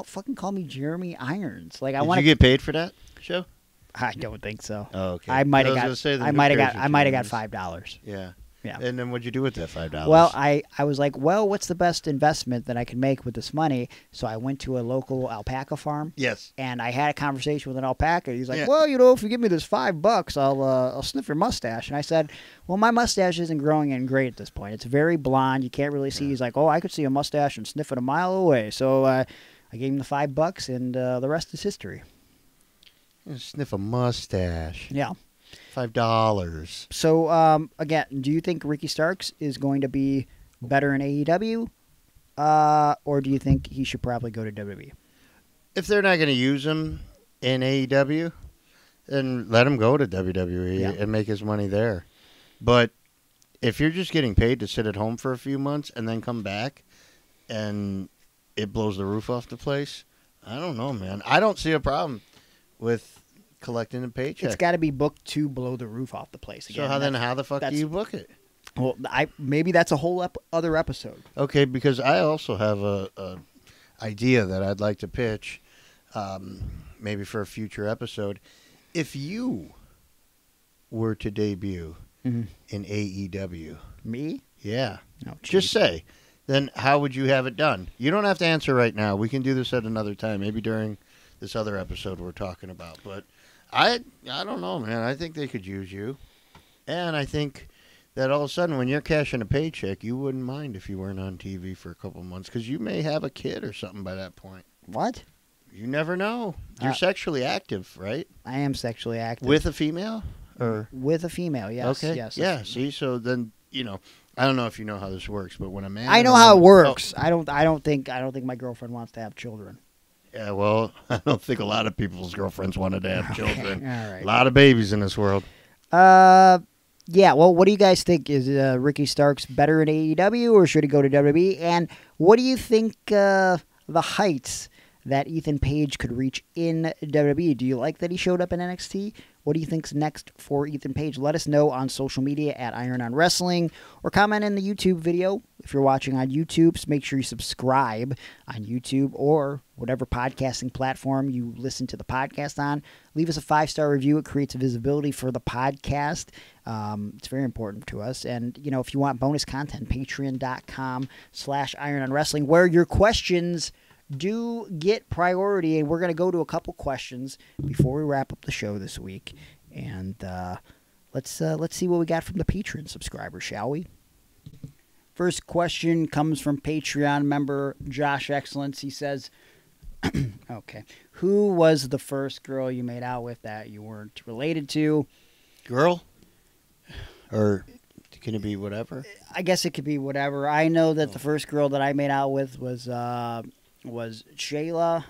fucking called me Jeremy Irons. Like, did you get paid for that show? I don't think so. Oh, okay. I might have got $5. Yeah. Yeah. And then what'd you do with that $5? Well, I was like, well, what's the best investment that I can make with this money? So I went to a local alpaca farm. Yes. And I had a conversation with an alpaca. He's like, well, you know, if you give me this $5, I'll sniff your mustache. And I said, well, my mustache isn't growing in great at this point. It's very blonde. You can't really see. He's like, oh, I could see a mustache and sniff it a mile away. So I gave him the $5, and the rest is history. Sniff a mustache. Yeah. $5. So, again, do you think Ricky Starks is going to be better in AEW? Or do you think he should probably go to WWE? If they're not going to use him in AEW, then let him go to WWE and make his money there. But if you're just getting paid to sit at home for a few months and then come back and it blows the roof off the place, I don't know, man. I don't see a problem with collecting a paycheck. It's got to be booked to blow the roof off the place again. So how the fuck do you book it? Well, maybe that's a whole other episode. Okay, because I also have a idea that I'd like to pitch, maybe for a future episode. If you were to debut in AEW, me? Yeah. Oh, just say. Then how would you have it done? You don't have to answer right now. We can do this at another time, maybe during this other episode we're talking about. But I don't know, man. I think they could use you. And I think that all of a sudden when you're cashing a paycheck, you wouldn't mind if you weren't on TV for a couple months, because you may have a kid or something by that point. What? You never know. You're sexually active, right? I am sexually active. With a female? Or with a female, yes. Okay. Yes. Yeah, see, so then, you know, I don't know if you know how this works, but when a man... I know how it works. I don't think my girlfriend wants to have children. Yeah, well, I don't think a lot of people's girlfriends wanted to have children. All right. A lot of babies in this world. Yeah, well, what do you guys think? Is Ricky Starks better in AEW, or should he go to WWE? And what do you think the heights that Ethan Page could reach in WWE? Do you like that he showed up in NXT? What do you think's next for Ethan Page? Let us know on social media at Iron on Wrestling, or comment in the YouTube video. If you're watching on YouTube, so make sure you subscribe on YouTube or whatever podcasting platform you listen to the podcast on. Leave us a 5-star review. It creates visibility for the podcast. It's very important to us. And, you know, if you want bonus content, patreon.com/Iron on Wrestling, where your questions do get priority. And we're going to go to a couple questions before we wrap up the show this week. And let's see what we got from the Patreon subscribers, shall we? First question comes from Patreon member Josh Excellence. He says, okay, who was the first girl you made out with that you weren't related to? Girl? Or can it be whatever? I guess it could be whatever. I know that the first girl that I made out with was Shayla.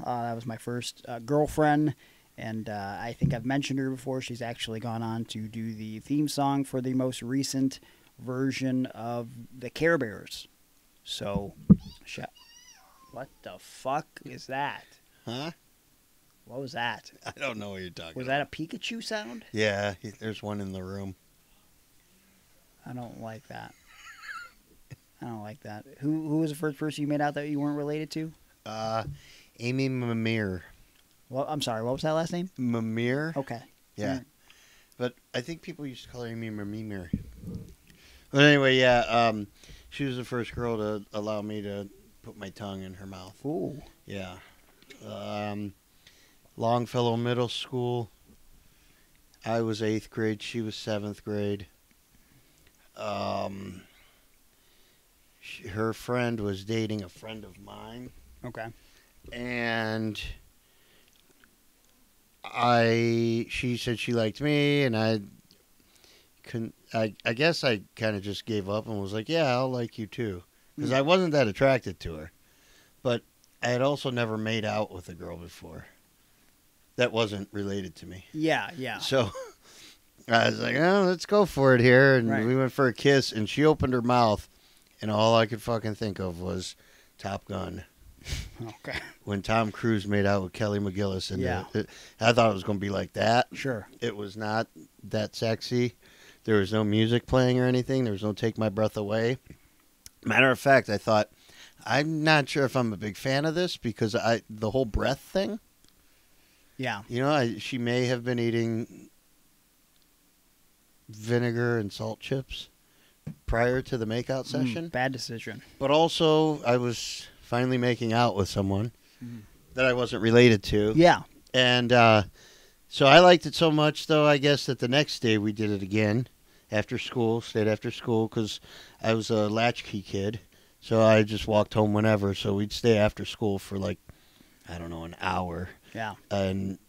That was my first girlfriend. And I think I've mentioned her before. She's actually gone on to do the theme song for the most recent version of the Care Bears. So, what the fuck is that? Huh? What was that? I don't know what you're talking about. Was that a Pikachu sound? Yeah, there's one in the room. I don't like that. I don't like that. Who was the first person you made out that you weren't related to? Amy Mamir. Well, I'm sorry. What was that last name? Mamir? Okay. Yeah. But I think people used to call her Amy Mamir. But anyway, yeah, she was the first girl to allow me to put my tongue in her mouth. Ooh. Yeah. Longfellow Middle School. I was 8th grade. She was 7th grade. Her friend was dating a friend of mine. Okay. And she said she liked me, and I guess I kind of just gave up and was like, yeah, I'll like you too. Because I wasn't that attracted to her. But I had also never made out with a girl before that wasn't related to me. Yeah, yeah. So I was like, oh, let's go for it here. And we went for a kiss, and she opened her mouth, and all I could fucking think of was Top Gun. Okay. When Tom Cruise made out with Kelly McGillis. And I thought it was going to be like that. Sure. It was not that sexy. There was no music playing or anything. There was no Take My Breath Away. Matter of fact, I thought, I'm not sure if I'm a big fan of this because the whole breath thing. Yeah. You know, she may have been eating vinegar and salt chips prior to the makeout session. Bad decision. But also, I was finally making out with someone that I wasn't related to. Yeah. And so I liked it so much, though, I guess, that the next day we did it again after school, stayed after school, because I was a latchkey kid. So I just walked home whenever. So we'd stay after school for like, I don't know, an hour. Yeah. And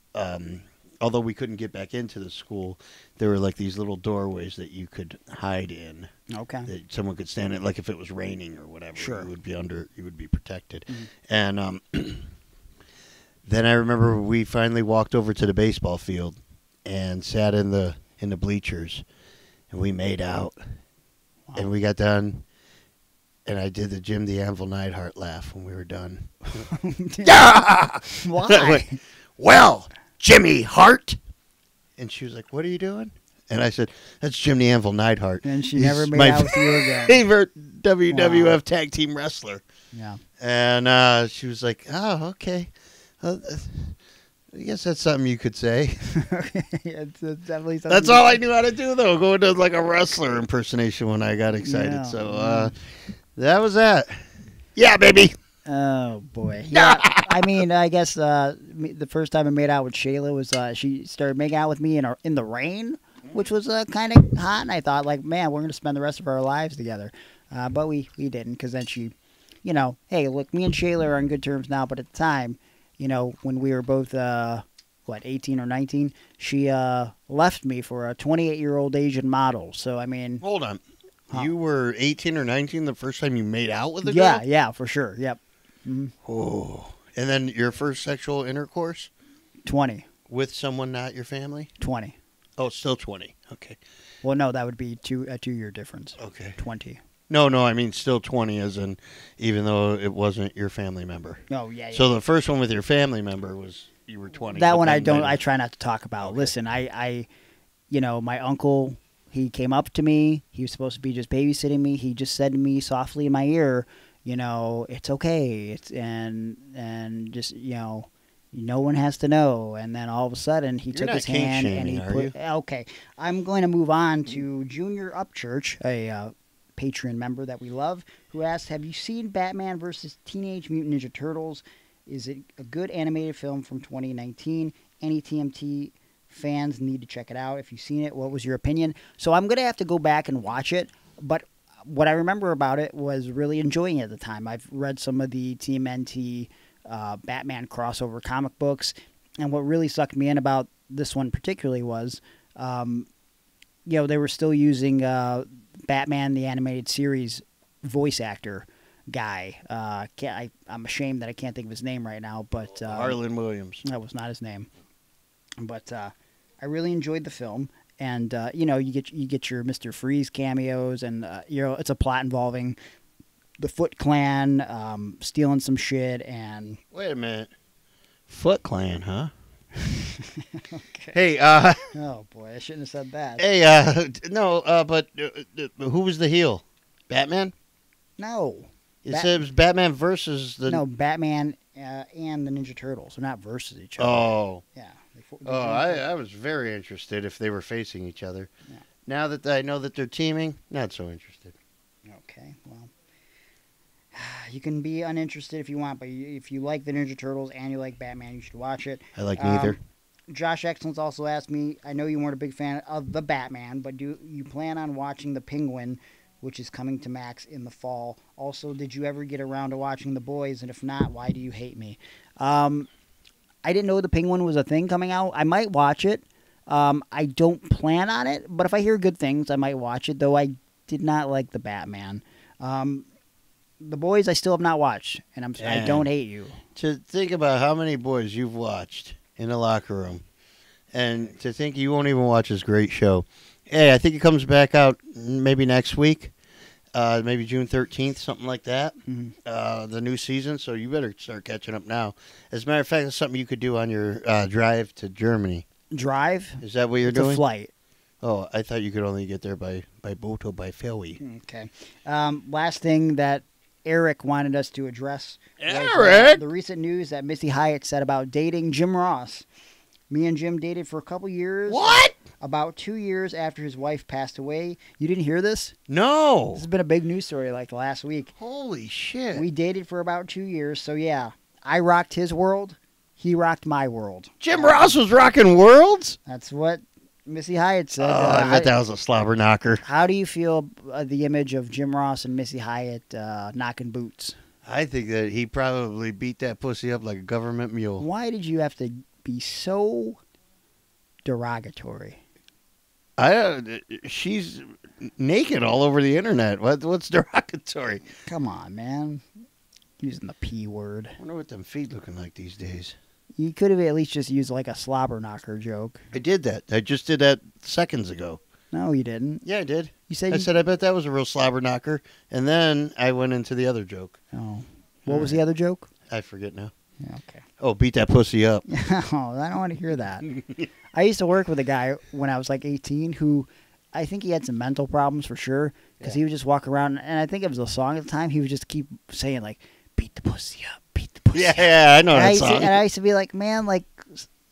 although we couldn't get back into the school, there were like these little doorways that you could hide in. Okay. That someone could stand in, like if it was raining or whatever. Sure. You would be protected. And then I remember we finally walked over to the baseball field and sat in the bleachers, and we made out. Wow. And we got done, and I did the Jim the Anvil Neidhart laugh when we were done. Yeah! Why? Went, well, Jimmy Hart. And she was like, what are you doing? And I said, that's Jim the Anvil Neidhart. And she never made out with you again. Favorite WWF tag team wrestler. Yeah. And she was like, oh, okay. I guess that's something you could say. It's definitely something. That's all I knew how to do, though. Go into like a wrestler impersonation when I got excited. Yeah. So that was that. Yeah, baby. Oh, boy. Yeah. I mean, I guess the first time I made out with Shayla was she started making out with me in the rain, which was kind of hot. And I thought, like, man, we're going to spend the rest of our lives together. But we didn't, because then she, hey, look, me and Shayla are on good terms now. But at the time, when we were both, 18 or 19, she left me for a 28-year-old Asian model. So, I mean. Hold on. Huh? You were 18 or 19 the first time you made out with a girl? Yeah, for sure. Yep. Mm-hmm. Oh. And then your first sexual intercourse? 20. With someone not your family? 20. Oh, still 20. Okay. Well, no, that would be a 2-year difference. Okay. 20. No, I mean still 20 as in even though it wasn't your family member. Oh, yeah. So the first one with your family member was you were 20. That one I try not to talk about. Okay. Listen, I my uncle, he came up to me. He was supposed to be just babysitting me. He just said to me softly in my ear, it's okay. And just, no one has to know. And then all of a sudden he took his hand and he put. Okay, I'm going to move on to Junior Upchurch, a Patreon member that we love, who asked, "Have you seen Batman vs. Teenage Mutant Ninja Turtles? Is it a good animated film from 2019? Any TMT Fans need to check it out. If you've seen it, what was your opinion? So I'm going to have to go back and watch it. But what I remember about it was really enjoying it at the time. I've read some of the TMNT Batman crossover comic books. And what really sucked me in about this one particularly was, they were still using Batman the Animated Series voice actor guy. I'm ashamed that I can't think of his name right now, but Harlan Williams. That was not his name. But I really enjoyed the film, and you get your Mr. Freeze cameos, and it's a plot involving the Foot Clan stealing some shit, and wait a minute, Foot Clan, huh? Okay. Hey, oh boy, I shouldn't have said that. Hey, no, but who was the heel? Batman? No. It says Batman versus the... No, Batman and the Ninja Turtles. They're not versus each other. Oh. Yeah. I was very interested if they were facing each other. Yeah. Now that I know that they're teaming, not so interested. Okay, well, you can be uninterested if you want, but if you like the Ninja Turtles and you like Batman, you should watch it. I like neither. Josh Excellence also asked me, I know you weren't a big fan of the Batman, but do you plan on watching the Penguin, which is coming to Max in the fall? Also, did you ever get around to watching The Boys? And if not, why do you hate me? I didn't know the Penguin was a thing coming out. I might watch it. I don't plan on it, but if I hear good things, I might watch it, though I did not like the Batman. The Boys I still have not watched, and I don't hate you. To think about how many Boys you've watched in the locker room, and to think you won't even watch this great show. Hey, I think it comes back out maybe next week, maybe June 13th, something like that, the new season, so you better start catching up now. As a matter of fact, it's something you could do on your drive to Germany. Drive? Is that what you're doing? It's a flight. Oh, I thought you could only get there by boat or by ferry. Okay. Last thing that Eric wanted us to address. Eric! The recent news that Missy Hyatt said about dating Jim Ross. Me and Jim dated for a couple years. What? About 2 years after his wife passed away. You didn't hear this? No. This has been a big news story like last week. Holy shit. We dated for about 2 years, so yeah. I rocked his world. He rocked my world. Jim Ross was rocking worlds? That's what Missy Hyatt said. Oh, I bet that was a slobber knocker. How do you feel the image of Jim Ross and Missy Hyatt knocking boots? I think that he probably beat that pussy up like a government mule. Why did you have to be so derogatory? She's naked all over the internet. What's derogatory? Come on, man. Using the P word. I wonder what them feet looking like these days. You could have at least just used like a slobber knocker joke. I did that. I just did that seconds ago. No, you didn't. Yeah, I did. You said I said I bet that was a real slobber knocker, and then I went into the other joke. Oh, what was the other joke? I forget now. Yeah, okay. Oh, beat that pussy up. Oh, I don't want to hear that. I used to work with a guy when I was like 18 who I think he had some mental problems for sure because he would just walk around, and I think it was a song at the time. He would just keep saying like, "Beat the pussy up, beat the pussy up." Yeah, I know that song. And I used to be like, man, like,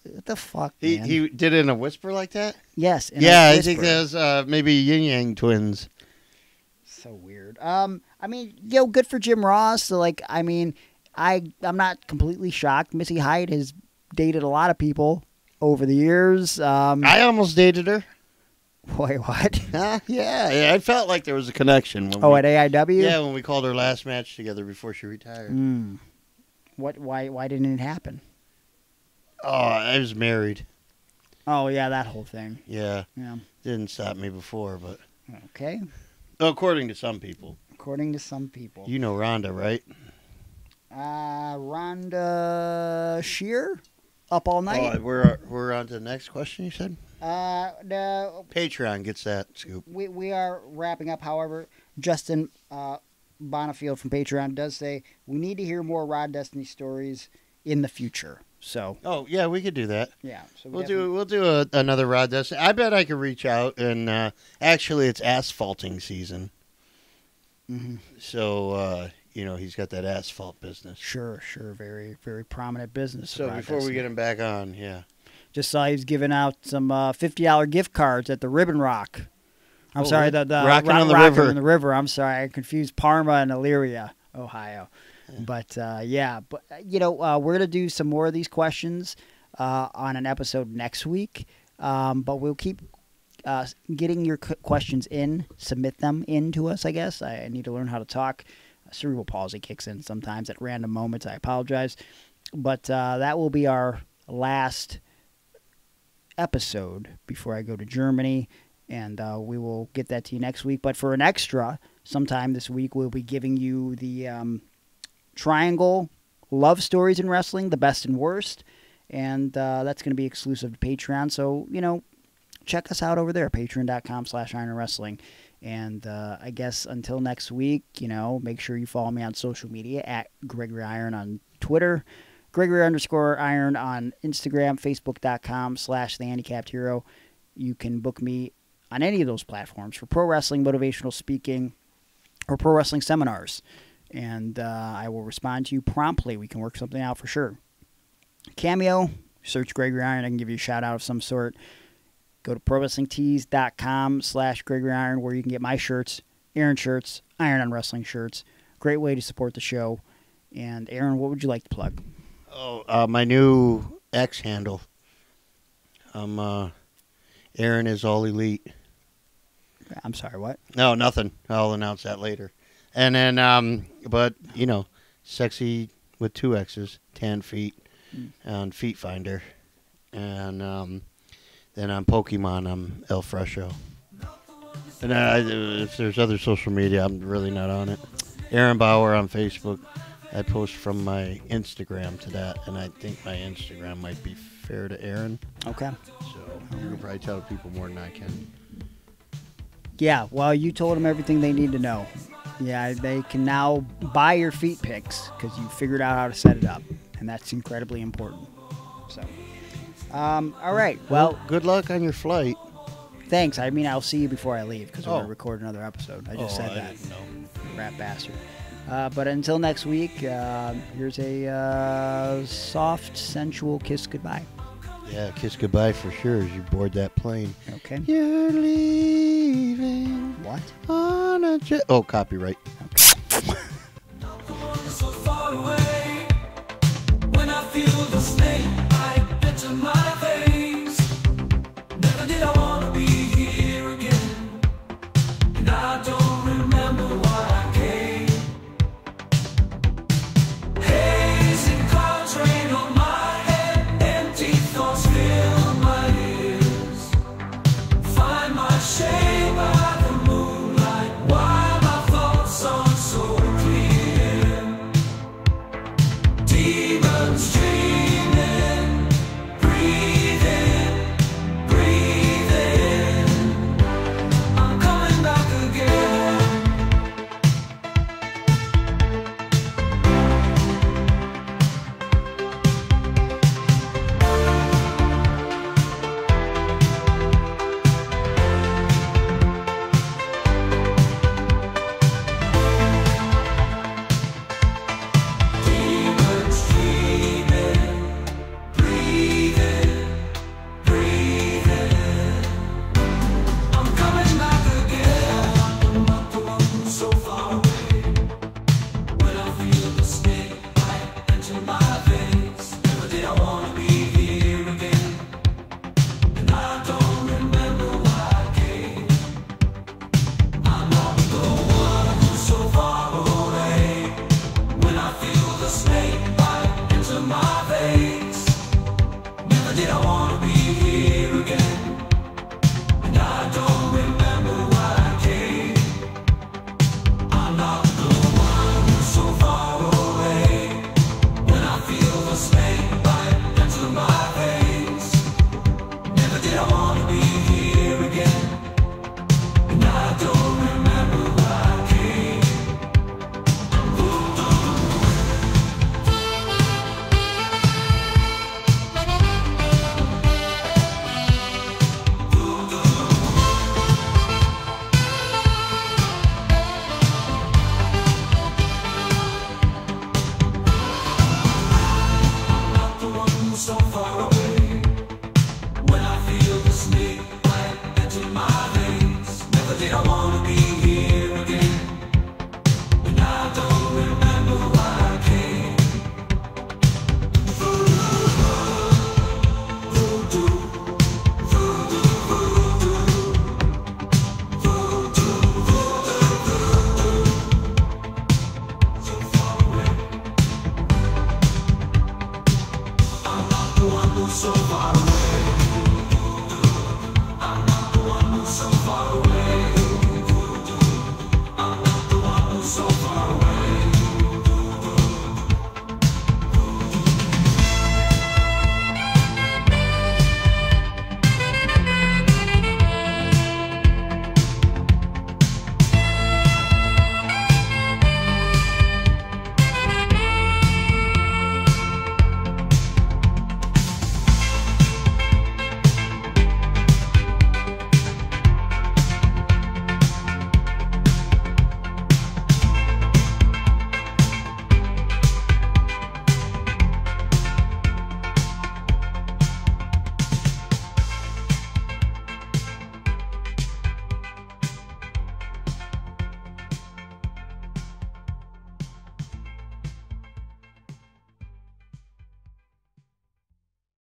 what the fuck, man? He did it in a whisper like that? Yes. Yeah, I think that was maybe Yin Yang Twins. So weird. I mean, good for Jim Ross. So, like, I mean, I'm not completely shocked. Missy Hyatt has dated a lot of people over the years. I almost dated her. Wait, what? Yeah, I felt like there was a connection. At AIW? Yeah, when we called our last match together before she retired. What? Why didn't it happen? Oh, I was married. Oh, yeah, that whole thing. Yeah. Yeah. Didn't stop me before, but... Okay. According to some people. According to some people. You know Rhonda, right? Rhonda Shear? Up All Night? Oh, we're on to the next question, you said? No. Patreon gets that scoop. We are wrapping up, however. Justin Bonifield from Patreon does say, we need to hear more Rod Destiny stories in the future. So. Oh, yeah, we could do that. Yeah. So we'll do another Rod Destiny. I bet I could reach out, and actually it's asphalting season. Mm-hmm. So, he's got that asphalt business. Sure. Very, very prominent business. So before we get him back on, yeah. Just saw he was giving out some $50 gift cards at the Ribbon Rock. I'm sorry, the Rockin' on the River. On the River. I'm sorry, I confused Parma and Elyria, Ohio. Yeah. But we're gonna do some more of these questions on an episode next week. But we'll keep getting your questions in. Submit them in to us, I guess. I need to learn how to talk. Cerebral palsy kicks in sometimes at random moments. I apologize. But that will be our last episode before I go to Germany. And we will get that to you next week. But for an extra, sometime this week, we'll be giving you the Triangle Love Stories in Wrestling, the best and worst. And that's going to be exclusive to Patreon. So, check us out over there, patreon.com/ironwrestling. And I guess until next week, make sure you follow me on social media at Gregory Iron on Twitter, Gregory_Iron on Instagram, Facebook.com/TheHandicappedHero. You can book me on any of those platforms for pro wrestling, motivational speaking, or pro wrestling seminars. And I will respond to you promptly. We can work something out for sure. Cameo, search Gregory Iron. I can give you a shout out of some sort. Go to prowrestlingtees.com/Gregory Iron, where you can get my shirts, Aaron shirts, Iron on Wrestling shirts. Great way to support the show. And Aaron, what would you like to plug? Oh, my new X handle. Aaron is all elite. I'm sorry, what? No, nothing. I'll announce that later. And then, but, sexy with 2 X's, tan feet, on Feet Finder. And then on Pokemon, I'm El Fresho. And if there's other social media, I'm really not on it. Aaron Bauer on Facebook. I post from my Instagram to that, and I think my Instagram might be fair to Aaron. Okay. So you can probably tell people more than I can. Yeah, well, you told them everything they need to know. Yeah, they can now buy your feet pics because you figured out how to set it up, and that's incredibly important. So, all right. Well, good luck on your flight. Thanks. I mean, I'll see you before I leave because we're going to record another episode. I just said I that. didn't know. Rat bastard. But until next week, here's a soft, sensual kiss goodbye. Yeah, kiss goodbye for sure as you board that plane. Okay. You're leaving. What? On a jet. Oh, copyright. Okay. So far away, when I feel the snake bite into my veins, never did I want to be here again, and I don't remember why I came. Hazy clouds rain on my head, empty thoughts fill my ears, find my shame by the moonlight, why my thoughts aren't so clear. Demons dreaming, breathing, breathing. I'm coming back again. Demons dreaming, breathing, breathing. I'm coming back again. I'm not the one so far away. When I feel the snake bite into my veins, never did I want to be here again, and I don't remember why I came. I'm not the one who's so far away. When I feel the snake bite into my veins, never did I want to be here again, and I don't remember why I came. I'm not the one who's so far away. When I feel the snake bite into my veins, never did I want to be here again, and I don't remember why I came. Not the one who's so far away. When I feel the snake bite into my veins, never did I want to be here again, and I don't remember